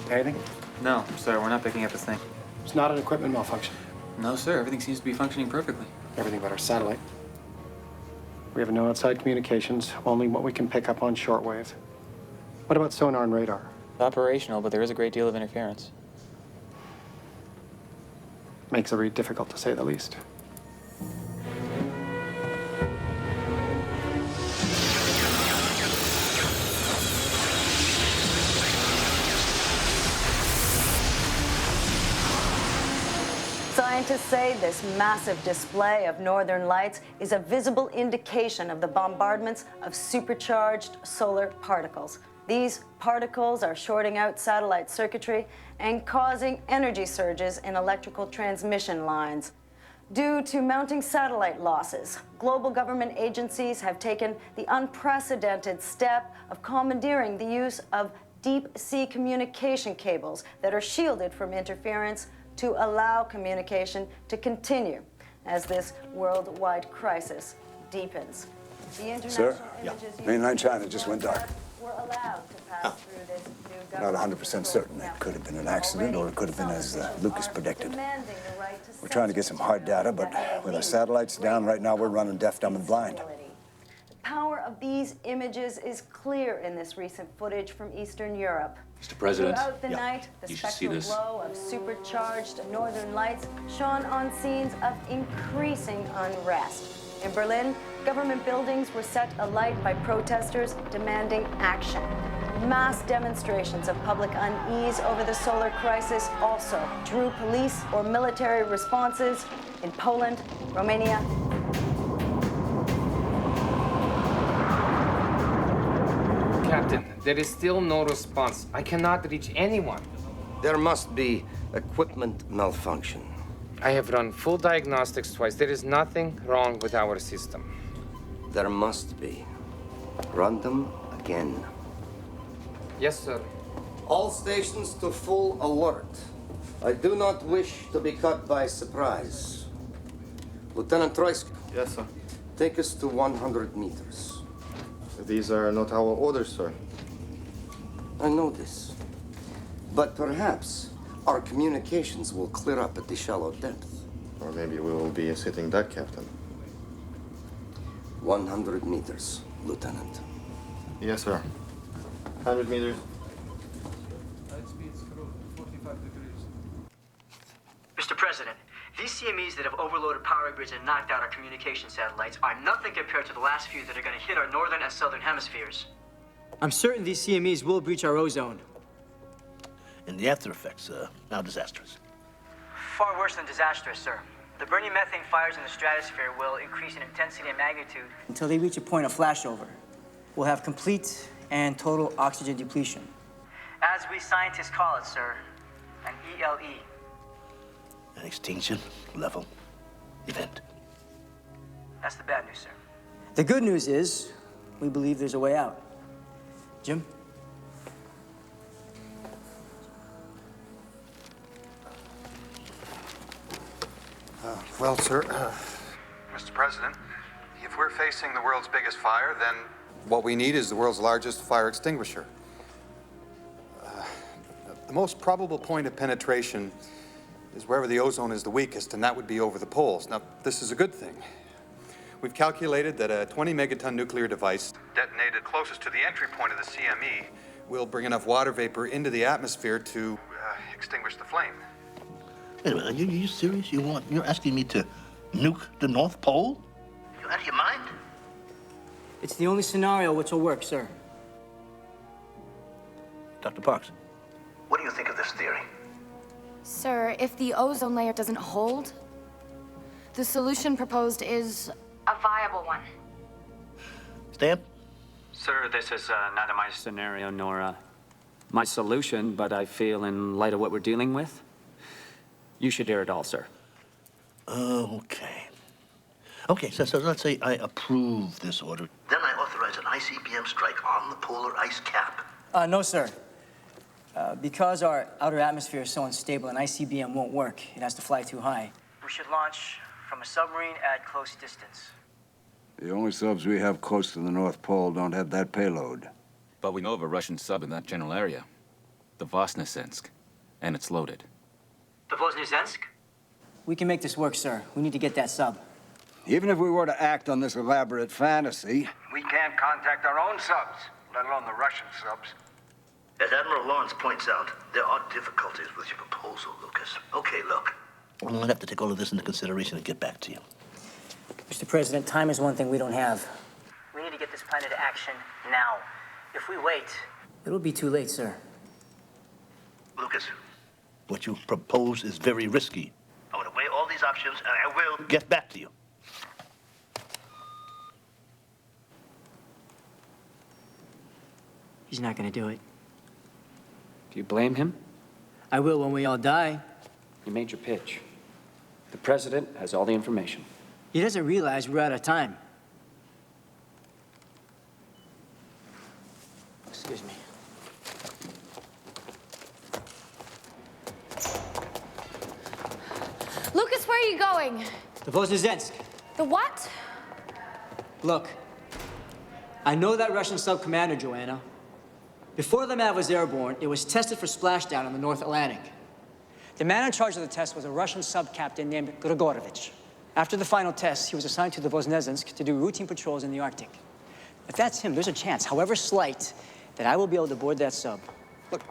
Anything? No, sir, we're not picking up a thing. It's not an equipment malfunction. No, sir, everything seems to be functioning perfectly. Everything but our satellite. We have no outside communications, only what we can pick up on shortwave. What about sonar and radar? Operational, but there is a great deal of interference. Makes the read difficult, to say the least. Scientists say this massive display of northern lights is a visible indication of the bombardments of supercharged solar particles. These particles are shorting out satellite circuitry and causing energy surges in electrical transmission lines. Due to mounting satellite losses, global government agencies have taken the unprecedented step of commandeering the use of deep-sea communication cables that are shielded from interference to allow communication to continue as this worldwide crisis deepens. The international images Mainland China just went dark. were allowed to pass through this new Not government. 100% certain. It could have been an accident, or it could have been as Lucas predicted. We're trying to get some hard data, but with our satellites down right now, we're running deaf, dumb, and blind. The power of these images is clear in this recent footage from Eastern Europe. Mr. President, Throughout the night, the you should see spectral this. glow of supercharged northern lights shone on scenes of increasing unrest. In Berlin, government buildings were set alight by protesters demanding action. Mass demonstrations of public unease over the solar crisis also drew police or military responses in Poland, Romania. Captain, there is still no response. I cannot reach anyone. There must be equipment malfunction. I have run full diagnostics twice. There is nothing wrong with our system. There must be. Run them again. Yes, sir. All stations to full alert. I do not wish to be caught by surprise. Lieutenant Troysk. Yes, sir. Take us to 100 meters. These are not our orders, sir. I know this. But perhaps our communications will clear up at the shallow depth. Or maybe we will be a sitting duck, Captain. 100 meters, Lieutenant. Yes, sir. 100 meters. Mr. President, These CMEs that have overloaded power grids and knocked out our communication satellites are nothing compared to the last few that are going to hit our northern and southern hemispheres. I'm certain these CMEs will breach our ozone. And the after effects, how disastrous? Far worse than disastrous, sir. The burning methane fires in the stratosphere will increase in intensity and magnitude until they reach a point of flashover. We'll have complete and total oxygen depletion. As we scientists call it, sir, an ELE. An extinction level event. That's the bad news, sir. The good news is we believe there's a way out. Jim? Well, sir, Mr. President, if we're facing the world's biggest fire, then what we need is the world's largest fire extinguisher. The most probable point of penetration is wherever the ozone is the weakest, and that would be over the poles. Now, this is a good thing. We've calculated that a 20-megaton nuclear device detonated closest to the entry point of the CME will bring enough water vapor into the atmosphere to extinguish the flame. Wait a minute, are you serious? You're asking me to nuke the North Pole? You out of your mind? It's the only scenario which will work, sir. Dr. Parks, what do you think of this theory? Sir, if the ozone layer doesn't hold, the solution proposed is a viable one. Stan? Sir, this is neither my scenario nor my solution, but I feel in light of what we're dealing with, you should hear it all, sir. Okay. Okay, so let's say I approve this order. Then I authorize an ICBM strike on the polar ice cap. No, sir. Because our outer atmosphere is so unstable, an ICBM won't work. It has to fly too high. We should launch from a submarine at close distance. The only subs we have close to the North Pole don't have that payload. But we know of a Russian sub in that general area. The Vosnesensk. And it's loaded. The Vosnesensk? We can make this work, sir. We need to get that sub. Even if we were to act on this elaborate fantasy, we can't contact our own subs, let alone the Russian subs. As Admiral Lawrence points out, there are difficulties with your proposal, Lucas. Okay, look. I'm going to have to take all of this into consideration and get back to you. Mr. President, time is one thing we don't have. We need to get this plan into action now. If we wait, it'll be too late, sir. Lucas, what you propose is very risky. I want to weigh all these options, and I will get back to you. He's not going to do it. Do you blame him? I will when we all die. You made your pitch. The president has all the information. He doesn't realize we're out of time. Excuse me. Lucas, where are you going? The Vosnesensk. The what? Look, I know that Russian sub-commander, Joanna. Before the MAV was airborne, it was tested for splashdown in the North Atlantic. The man in charge of the test was a Russian sub-captain named Grigorovich. After the final test, he was assigned to the Vosnesensk to do routine patrols in the Arctic. If that's him, there's a chance, however slight, that I will be able to board that sub. Look,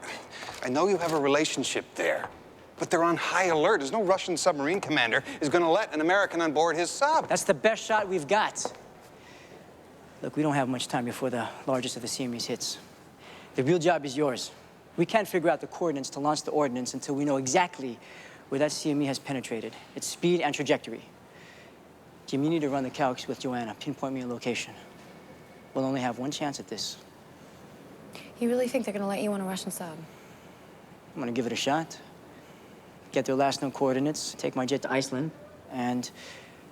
I know you have a relationship there, but they're on high alert. There's no Russian submarine commander is going to let an American on board his sub. That's the best shot we've got. Look, we don't have much time before the largest of the CMEs hits. The real job is yours. We can't figure out the coordinates to launch the ordnance until we know exactly where that CME has penetrated, its speed and trajectory. Jim, you need to run the calcs with Joanna. Pinpoint me a location. We'll only have one chance at this. You really think they're gonna let you on a Russian sub? I'm gonna give it a shot. Get their last known coordinates, take my jet to Iceland, and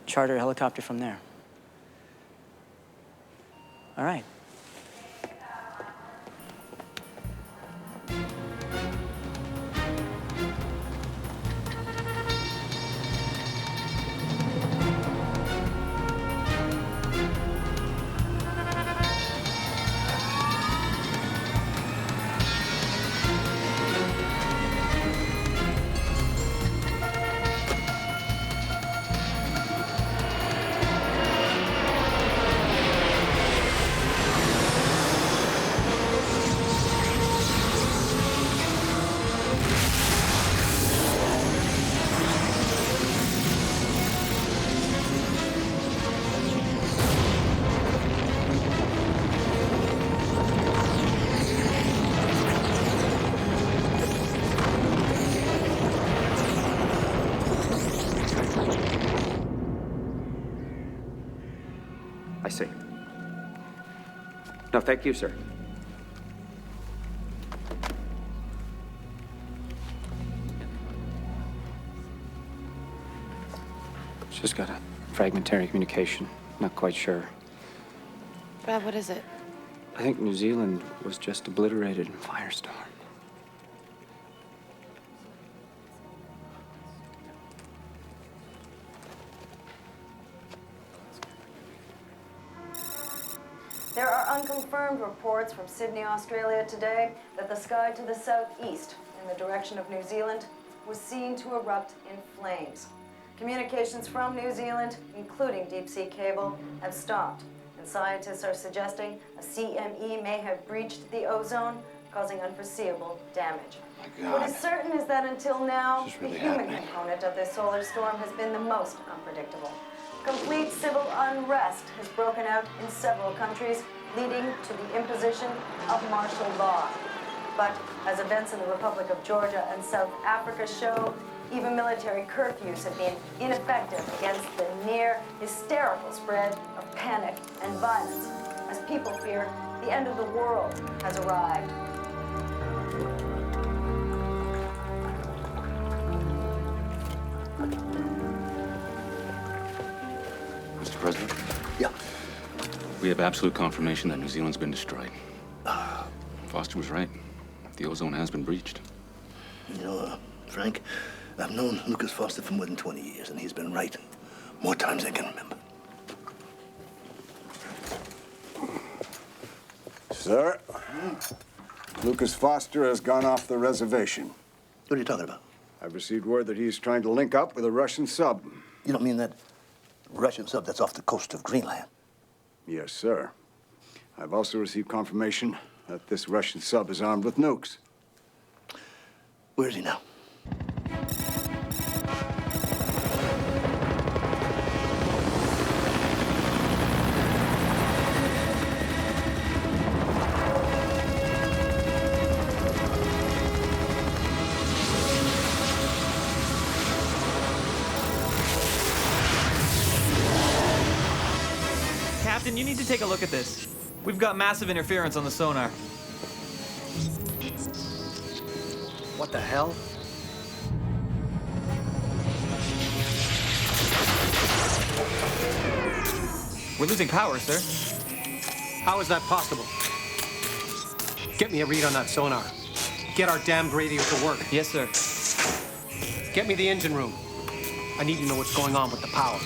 charter a helicopter from there. All right. I see. No, thank you, sir. Just got a fragmentary communication. Not quite sure. Brad, what is it? I think New Zealand was just obliterated in firestorm. There are unconfirmed reports from Sydney, Australia today that the sky to the southeast, in the direction of New Zealand, was seen to erupt in flames. Communications from New Zealand, including deep-sea cable, have stopped, and scientists are suggesting a CME may have breached the ozone, causing unforeseeable damage. What is certain is that until now, the human component of this solar storm has been the most unpredictable. Complete civil unrest has broken out in several countries, leading to the imposition of martial law. But as events in the Republic of Georgia and South Africa show, even military curfews have been ineffective against the near hysterical spread of panic and violence, as people fear the end of the world has arrived. Mr. President? Yeah. We have absolute confirmation that New Zealand's been destroyed. Foster was right. The ozone has been breached. You know, Frank, I've known Lucas Foster for more than 20 years, and he's been right more times than I can remember. Sir, Lucas Foster has gone off the reservation. What are you talking about? I've received word that he's trying to link up with a Russian sub. You don't mean that Russian sub that's off the coast of Greenland? Yes, sir. I've also received confirmation that this Russian sub is armed with nukes. Where is he now? Captain, you need to take a look at this. We've got massive interference on the sonar. What the hell? We're losing power, sir. How is that possible? Get me a read on that sonar. Get our damned radio to work. Yes, sir. Get me the engine room. I need to know what's going on with the power.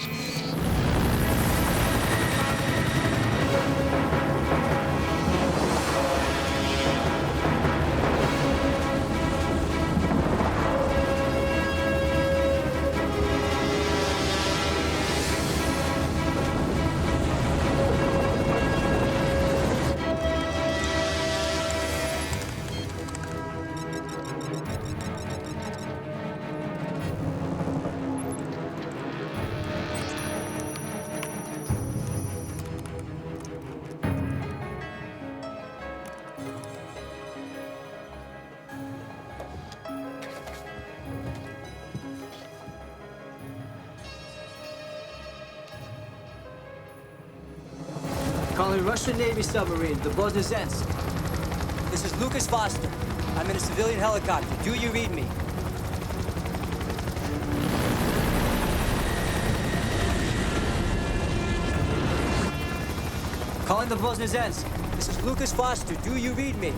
Calling Russian Navy submarine, the Bosnizensk. This is Lucas Foster. I'm in a civilian helicopter. Do you read me? Calling the Bosnizensk. This is Lucas Foster. Do you read me?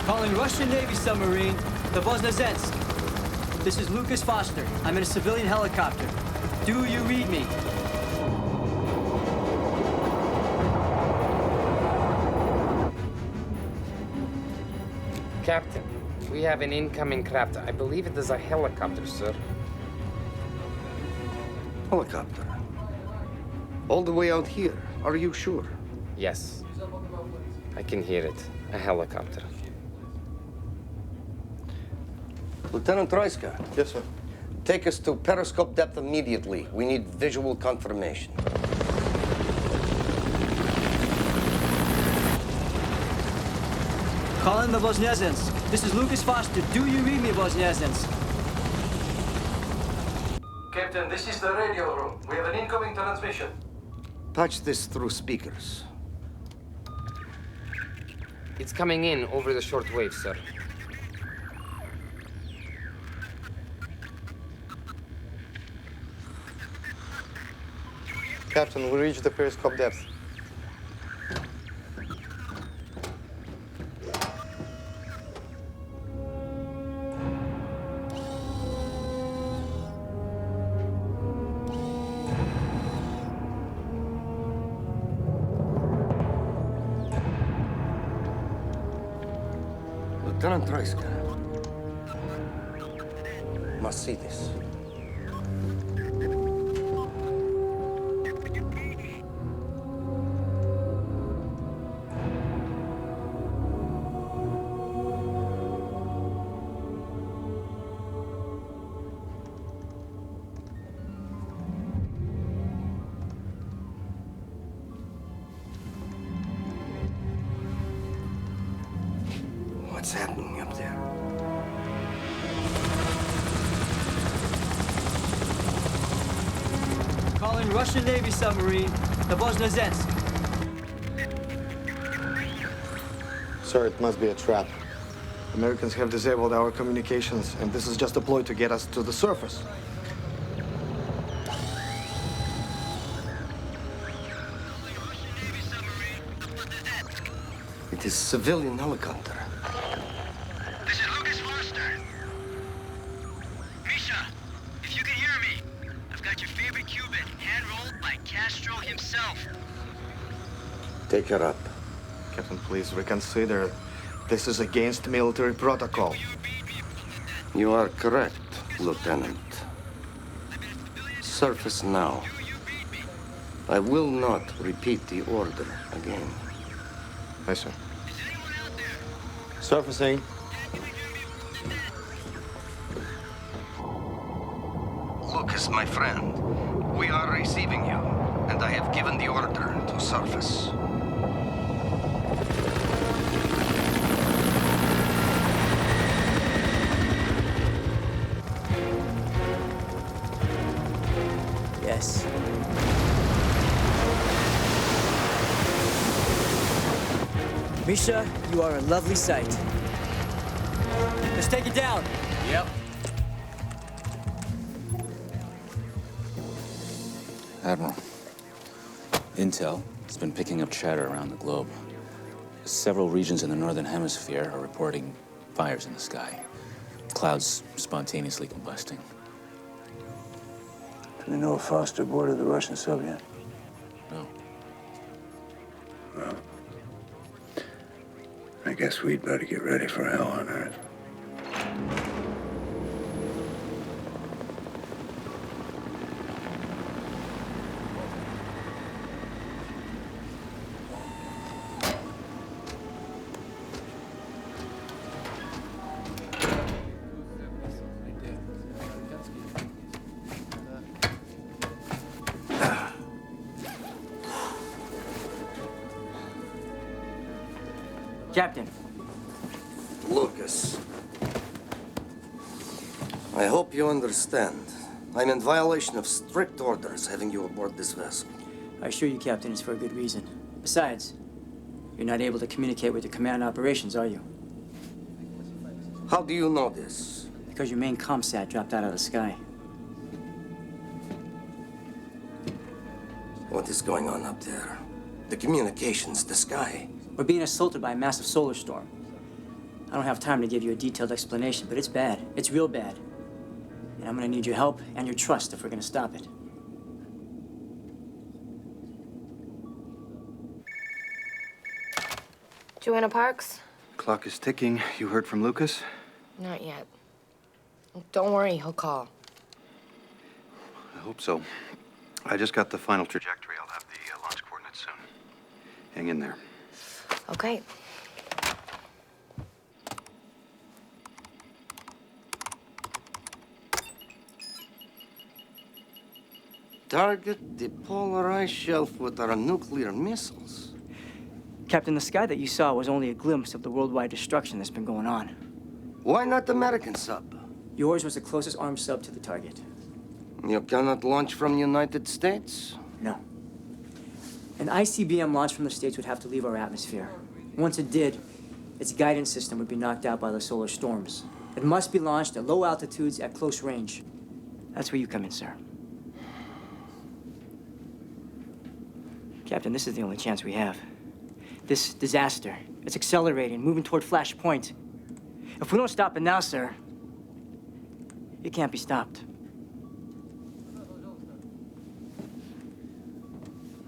Calling Russian Navy submarine, the Bosnizensk. This is Lucas Foster. I'm in a civilian helicopter. Do you read me? Captain, we have an incoming craft. I believe it is a helicopter, sir. Helicopter? All the way out here, are you sure? Yes. I can hear it. A helicopter. Lieutenant Troiska. Yes, sir. Take us to periscope depth immediately. We need visual confirmation. Calling the Bosniazans. This is Lucas Foster. Do you read me, Bosniazans? Captain, this is the radio room. We have an incoming transmission. Patch this through speakers. It's coming in over the shortwave, sir. Captain, we reached the periscope depth. Lieutenant Troiska must see this. What's happening up there? Calling Russian Navy submarine, the Bosniazans. Sir, it must be a trap. Americans have disabled our communications, and this is just a ploy to get us to the surface. It is a civilian helicopter. This is Lucas Foster. Misha, if you can hear me, I've got your favorite Cuban, hand-rolled by Castro himself. Take her up. Captain, please reconsider. This is against military protocol. You are correct, Lieutenant. Surface now. I will not repeat the order again. Aye, sir. Surfacing. Lucas, my friend, we are receiving you, and I have given the order to surface. Yes. Misha, you are a lovely sight. Let's take it down. Yep. Admiral, Intel has been picking up chatter around the globe. Several regions in the northern hemisphere are reporting fires in the sky. Clouds spontaneously combusting. Do you know if Foster boarded the Russian sub yet? No. Well, I guess we'd better get ready for hell on Earth. Captain. Lucas, I hope you understand. I'm in violation of strict orders having you aboard this vessel. I assure you, Captain, it's for a good reason. Besides, you're not able to communicate with the command operations, are you? How do you know this? Because your main ComSat dropped out of the sky. What is going on up there? The communications, the sky. We're being assaulted by a massive solar storm. I don't have time to give you a detailed explanation, but it's bad. It's real bad. And I'm gonna need your help and your trust if we're gonna stop it. Joanna Parks? Clock is ticking. You heard from Lucas? Not yet. Don't worry, he'll call. I hope so. I just got the final trajectory. I'll have the launch coordinates soon. Hang in there. Okay. Target the polar ice shelf with our nuclear missiles. Captain, the sky that you saw was only a glimpse of the worldwide destruction that's been going on. Why not the American sub? Yours was the closest armed sub to the target. You cannot launch from the United States? No. An ICBM launched from the States would have to leave our atmosphere. Once it did, its guidance system would be knocked out by the solar storms. It must be launched at low altitudes at close range. That's where you come in, sir. Captain, this is the only chance we have. This disaster, it's accelerating, moving toward flashpoint. If we don't stop it now, sir, it can't be stopped.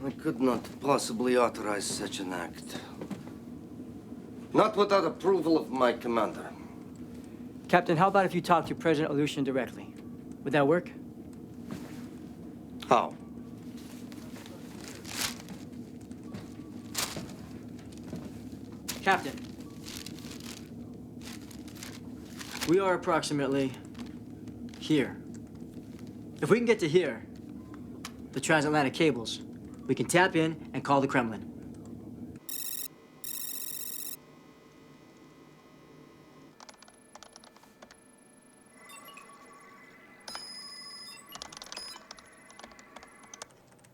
I could not possibly authorize such an act. Not without approval of my commander. Captain, how about if you talk to President Aleutian directly? Would that work? How? Captain, we are approximately here. If we can get to here, the transatlantic cables, we can tap in and call the Kremlin.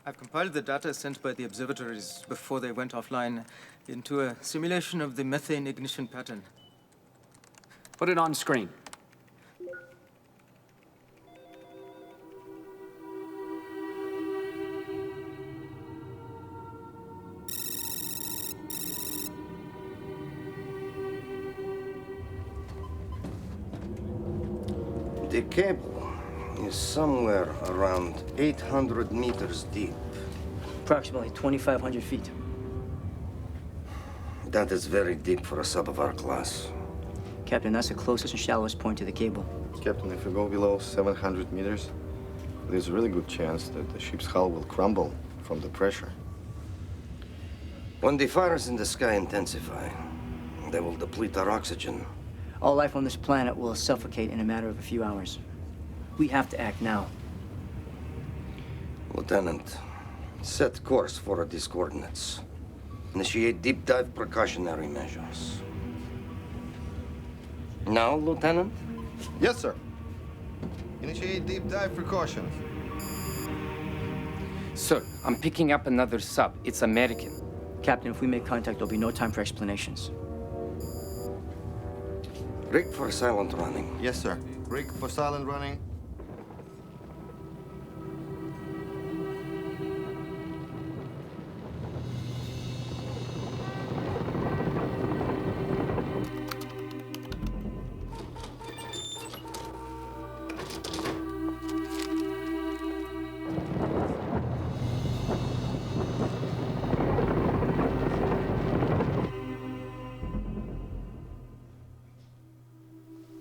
I've compiled the data sent by the observatories before they went offline into a simulation of the methane ignition pattern. Put it on screen. The cable is somewhere around 800 meters deep. Approximately 2,500 feet. That is very deep for a sub of our class. Captain, that's the closest and shallowest point to the cable. Captain, if we go below 700 meters, there's a really good chance that the ship's hull will crumble from the pressure. When the fires in the sky intensify, they will deplete our oxygen. All life on this planet will suffocate in a matter of a few hours. We have to act now. Lieutenant, set course for these coordinates. Initiate deep dive precautionary measures. Now, Lieutenant? Yes, sir. Initiate deep dive precautions. Sir, I'm picking up another sub. It's American. Captain, if we make contact, there'll be no time for explanations. Rig for silent running. Yes, sir. Rig for silent running.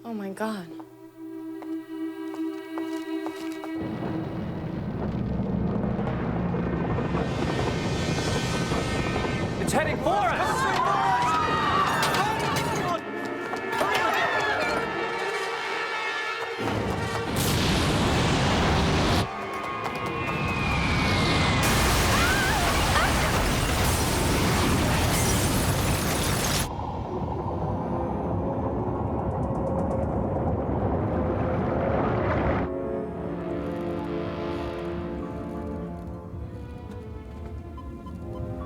Oh my God. It's heading for us!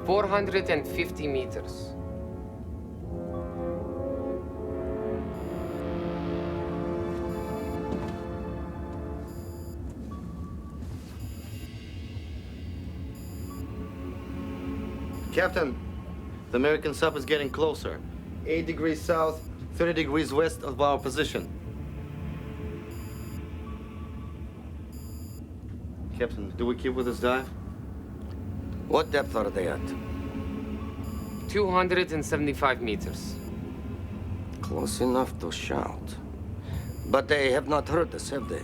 $450 meters. Captain, the American sub is getting closer. 8 degrees south, 30 degrees west of our position. Captain, do we keep with this dive? What depth are they at? 275 meters. Close enough to shout. But they have not heard us, have they?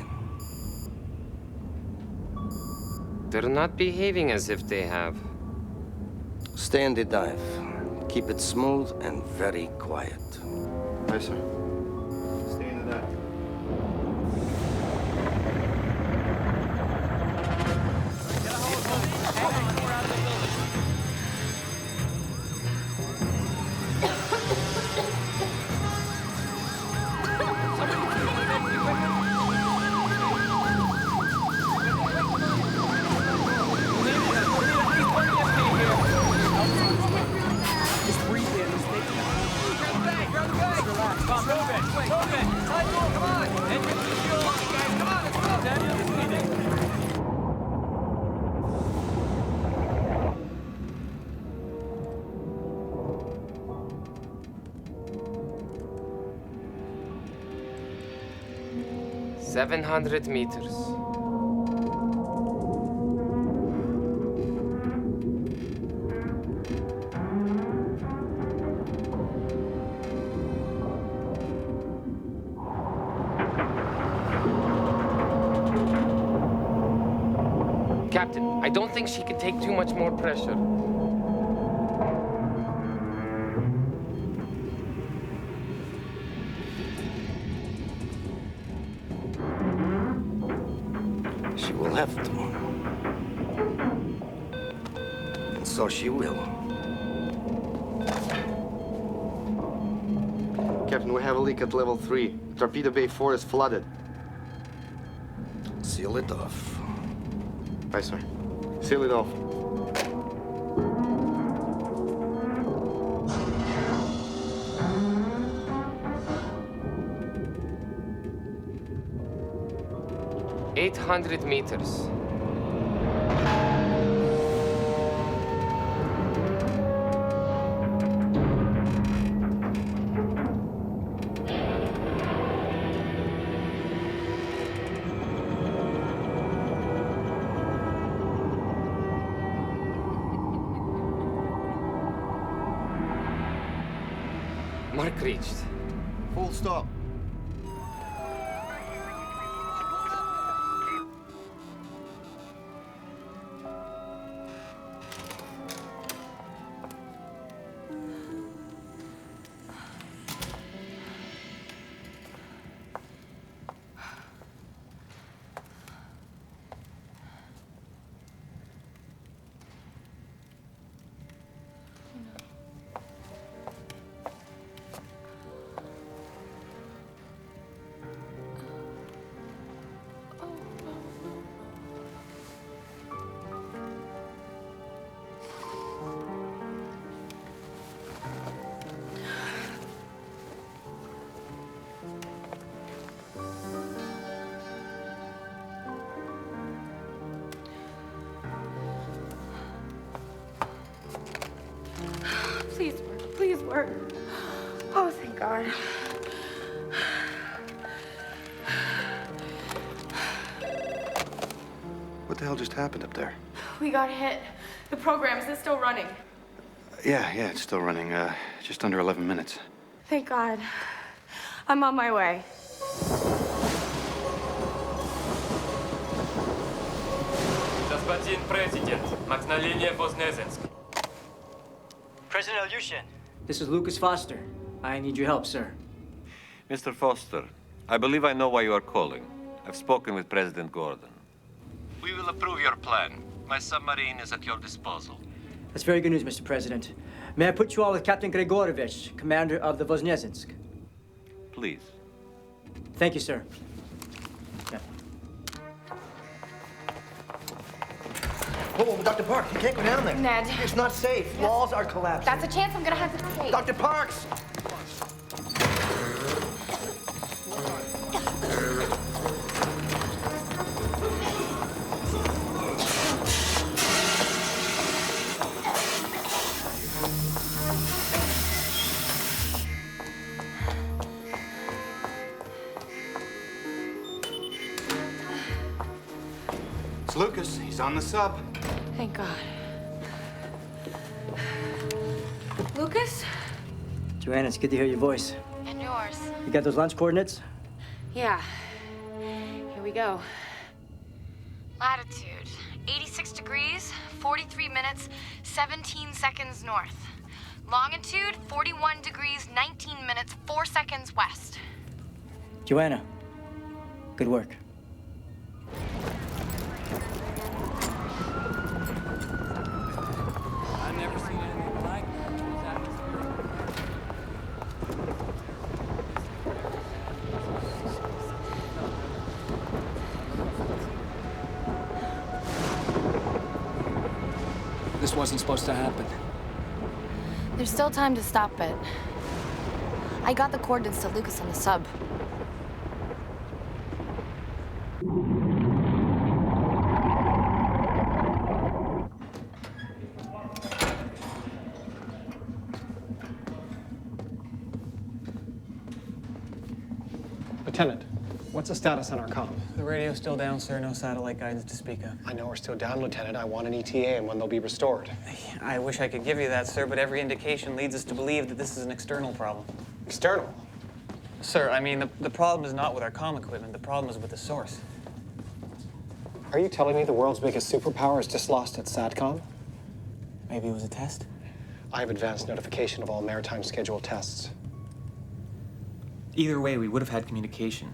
They're not behaving as if they have. Stay in the dive. Keep it smooth and very quiet. Aye, sir. Stay in the dive. 700 meters. Captain, I don't think she could take too much more pressure. She will have to. And so she will. Captain, we have a leak at level 3. Torpedo Bay 4 is flooded. Seal it off. Aye, sir. Seal it off. $800 meters. Mark reached. Full stop. Please work. Please work. Oh, thank God. What the hell just happened up there? We got hit. The program, is it still running? Yeah, it's still running. Just under 11 minutes. Thank God. I'm on my way. Господин президент, Magnalinea Voznesensk. President Ilyushin. This is Lucas Foster. I need your help, sir. Mr. Foster, I believe I know why you are calling. I've spoken with President Gordon. We will approve your plan. My submarine is at your disposal. That's very good news, Mr. President. May I put you on with Captain Grigorovich, commander of the Voznesensk? Please. Thank you, sir. Whoa, Dr. Parks, you can't go down there. Ned. It's not safe. Walls are collapsing. That's a chance I'm gonna have to take. Dr. Parks! It's Lucas. He's on the sub. Thank God. Lucas? Joanne, it's good to hear your voice. And yours. You got those launch coordinates? Yeah. Here we go. Latitude, 86 degrees, 43 minutes, 17 seconds north. Longitude, 41 degrees, 19 minutes, 4 seconds west. Joanna, good work. I've never seen anything like This wasn't supposed to happen. There's still time to stop it. I got the coordinates to Lucas on the sub. Lieutenant, What's the status on our comm? The radio's still down, sir. No satellite guidance to speak of. I know we're still down, Lieutenant. I want an ETA and when they'll be restored. I wish I could give you that, sir, but every indication leads us to believe that this is an external problem. External? Sir, I mean, the problem is not with our comm equipment. The problem is with the source. Are you telling me the world's biggest superpower is just lost its SATCOM? Maybe it was a test? I have advanced notification of all maritime scheduled tests. Either way, we would have had communication.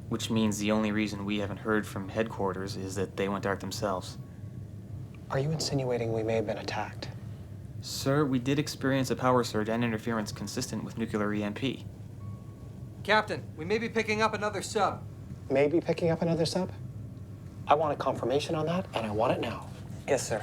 Which means the only reason we haven't heard from headquarters is that they went dark themselves. Are you insinuating we may have been attacked? Sir, we did experience a power surge and interference consistent with nuclear EMP. Captain, we may be picking up another sub. Maybe picking up another sub? I want a confirmation on that, and I want it now. Yes, sir.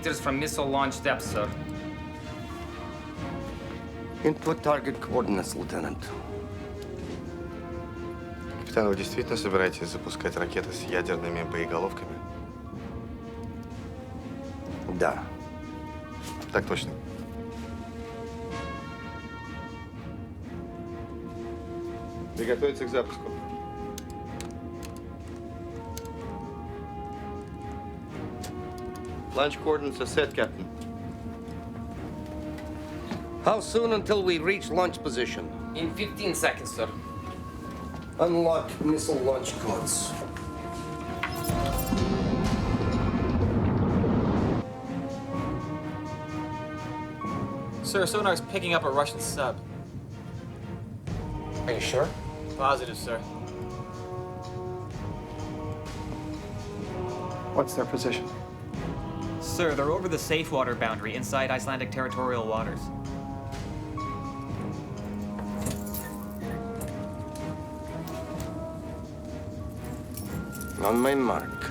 meters from missile launch depth, sir. Input target coordinates, Lieutenant. Капитан, вы действительно собираетесь запускать ракеты с ядерными боеголовками? Да. Так точно. Приготовиться к запуску. Launch coordinates are set, Captain. How soon until we reach launch position? In 15 seconds, sir. Unlock missile launch codes. Sir, sonar's picking up a Russian sub. Are you sure? Positive, sir. What's their position? Sir, they're over the safe water boundary inside Icelandic territorial waters. On my mark.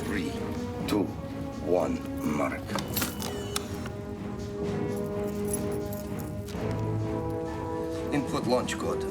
3, 2, 1, mark. Input launch code.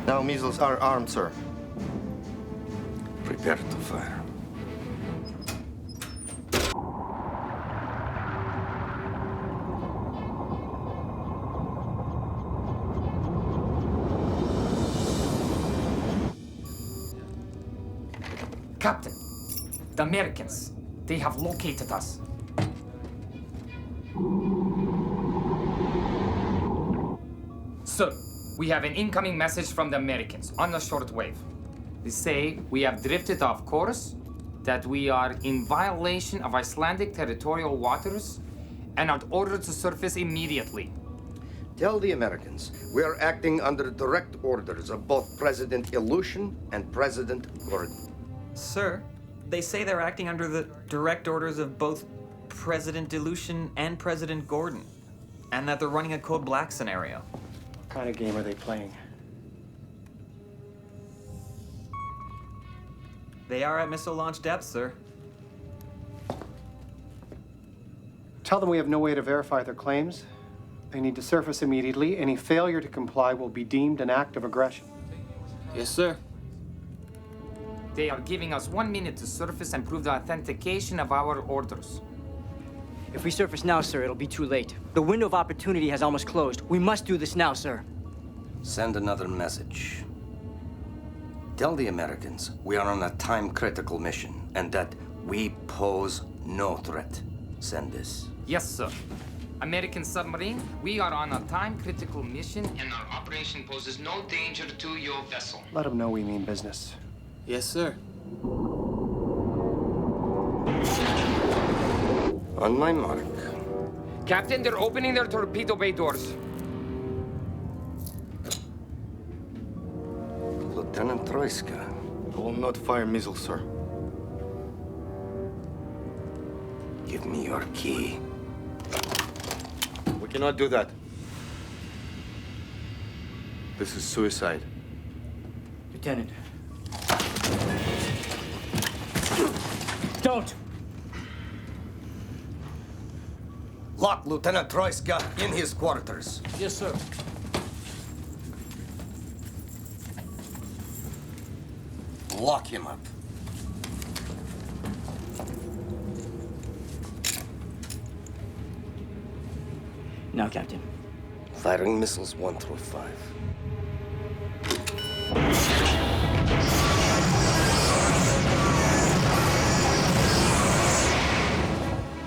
Now missiles are armed, sir. Prepare to fire. Captain, the Americans, they have located us. Sir, we have an incoming message from the Americans on the shortwave. They say we have drifted off course, that we are in violation of Icelandic territorial waters, and are ordered to surface immediately. Tell the Americans we are acting under direct orders of both President Ilyushin and President Gordon. Sir, they say they're acting under the direct orders of both President Ilyushin and President Gordon, and that they're running a Code Black scenario. What kind of game are they playing? They are at missile launch depth, sir. Tell them we have no way to verify their claims. They need to surface immediately. Any failure to comply will be deemed an act of aggression. Yes, sir. They are giving us 1 minute to surface and prove the authentication of our orders. If we surface now, sir, it'll be too late. The window of opportunity has almost closed. We must do this now, sir. Send another message. Tell the Americans we are on a time-critical mission and that we pose no threat. Send this. Yes, sir. American submarine, we are on a time-critical mission, and our operation poses no danger to your vessel. Let them know we mean business. Yes, sir. On my mark. Captain, they're opening their torpedo bay doors. Lieutenant Troiska. I will not fire missiles, sir. Give me your key. We cannot do that. This is suicide. Lieutenant. Don't! Lock Lieutenant Troiska in his quarters. Yes, sir. Lock him up. Now, Captain. Firing missiles 1 through 5.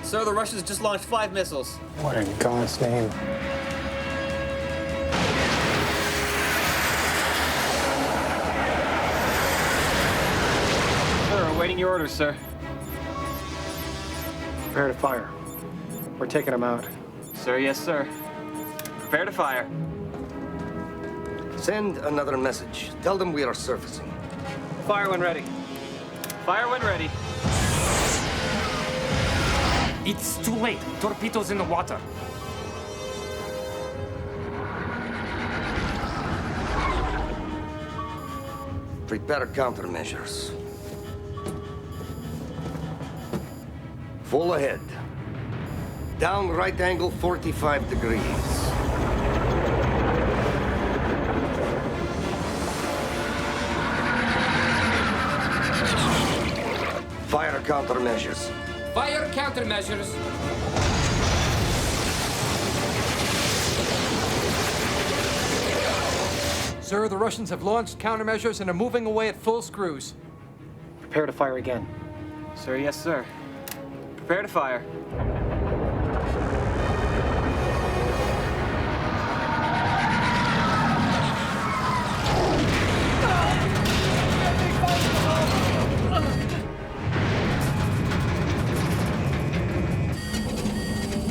Sir, the Russians just launched 5 missiles. What in God's name? Sir, awaiting your orders, sir. Prepare to fire. We're taking them out. Sir, yes, sir. Prepare to fire. Send another message. Tell them we are surfacing. Fire when ready. Fire when ready. It's too late. Torpedoes in the water. Prepare countermeasures. Full ahead. Down right angle 45 degrees. Fire countermeasures. Fire countermeasures. Sir, the Russians have launched countermeasures and are moving away at full screws. Prepare to fire again. Sir, yes, sir. Prepare to fire.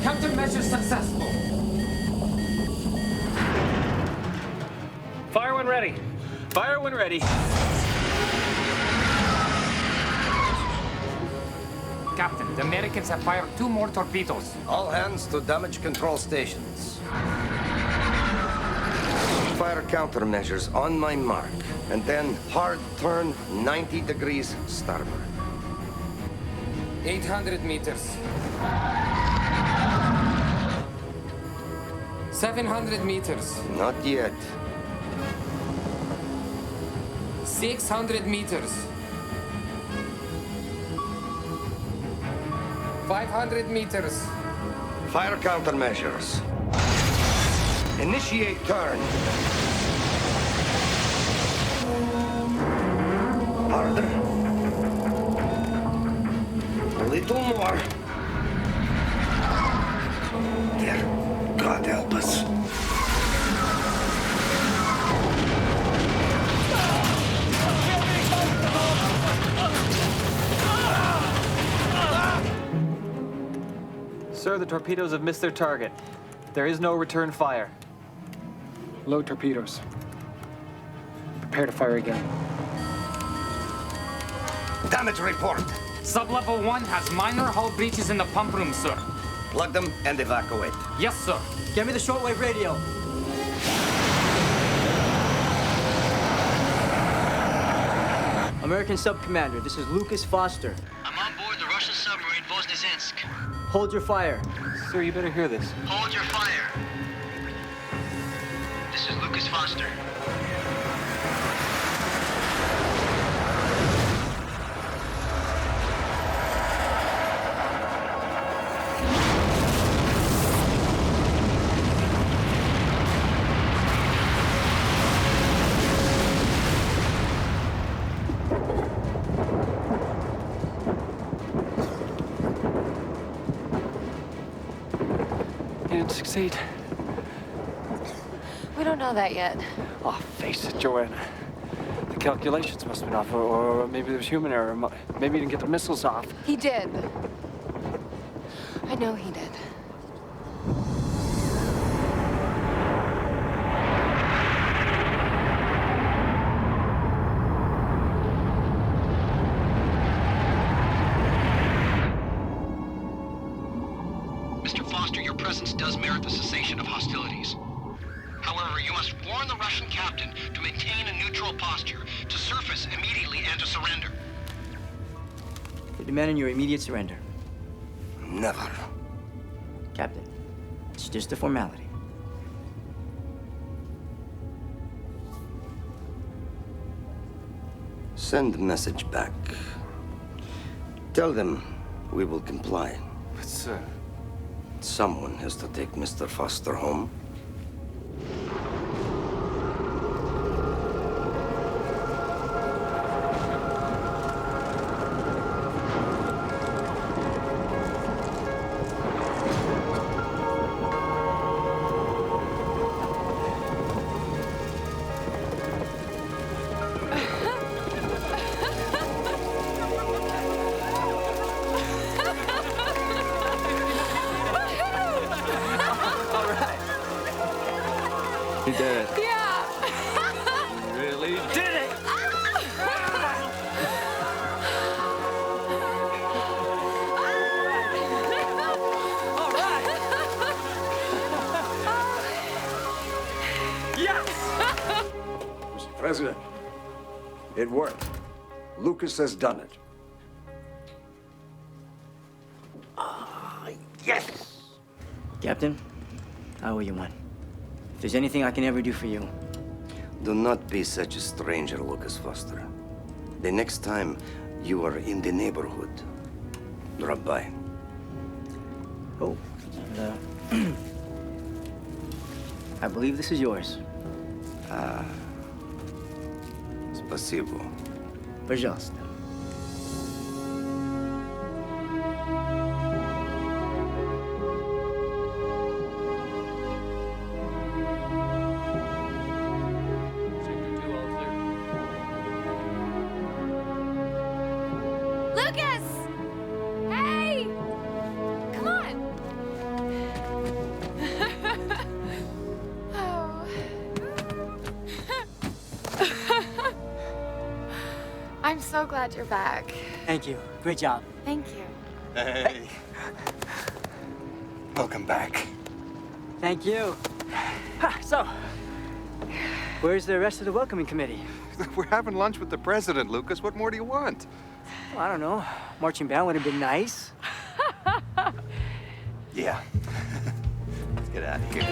Countermeasure successful. Fire when ready. Fire when ready. Captain, the Americans have fired 2 more torpedoes. All hands to damage control stations. Fire countermeasures on my mark. And then hard turn 90 degrees starboard. 800 meters. 700 meters. Not yet. 600 meters. 500 meters. Fire countermeasures. Initiate turn. Harder. A little more. There. God help us. Sir, the torpedoes have missed their target. There is no return fire. Load torpedoes. Prepare to fire again. Damage report. Sublevel 1 has minor hull breaches in the pump room, sir. Plug them and evacuate. Yes, sir. Get me the shortwave radio. American Sub Commander, this is Lucas Foster. I'm on board the Russian submarine Voznesensk. Hold your fire. Sir, you better hear this. Hold your fire. This is Lucas Foster. You didn't succeed. We don't know that yet. Oh, face it, Joanne. The calculations must have been off, or maybe there was human error. Maybe you didn't get the missiles off. He did. I know he did. Mr. Foster, your presence does merit the cessation of hostilities. However, you must warn the Russian captain to maintain a neutral posture, to surface immediately and to surrender. We're demanding your immediate surrender. Never. Captain, it's just a formality. Send the message back. Tell them we will comply. But, sir... Someone has to take Mr. Foster home. You did it. Yeah. You really did it. All right. Yes! Mr. President, it worked. Lucas has done it. Yes! Captain, I owe you one. If there's anything I can ever do for you. Do not be such a stranger, Lucas Foster. The next time you are in the neighborhood, drop by. Oh, I believe this is yours. Ah, спасибо. Пожалуйста. Lucas! Hey! Come on! Oh. I'm so glad you're back. Thank you. Great job. Thank you. Hey. Welcome back. Thank you. So, where's the rest of the welcoming committee? We're having lunch with the president, Lucas. What more do you want? Well, I don't know. Marching band would have been nice. Yeah. Let's get out of here.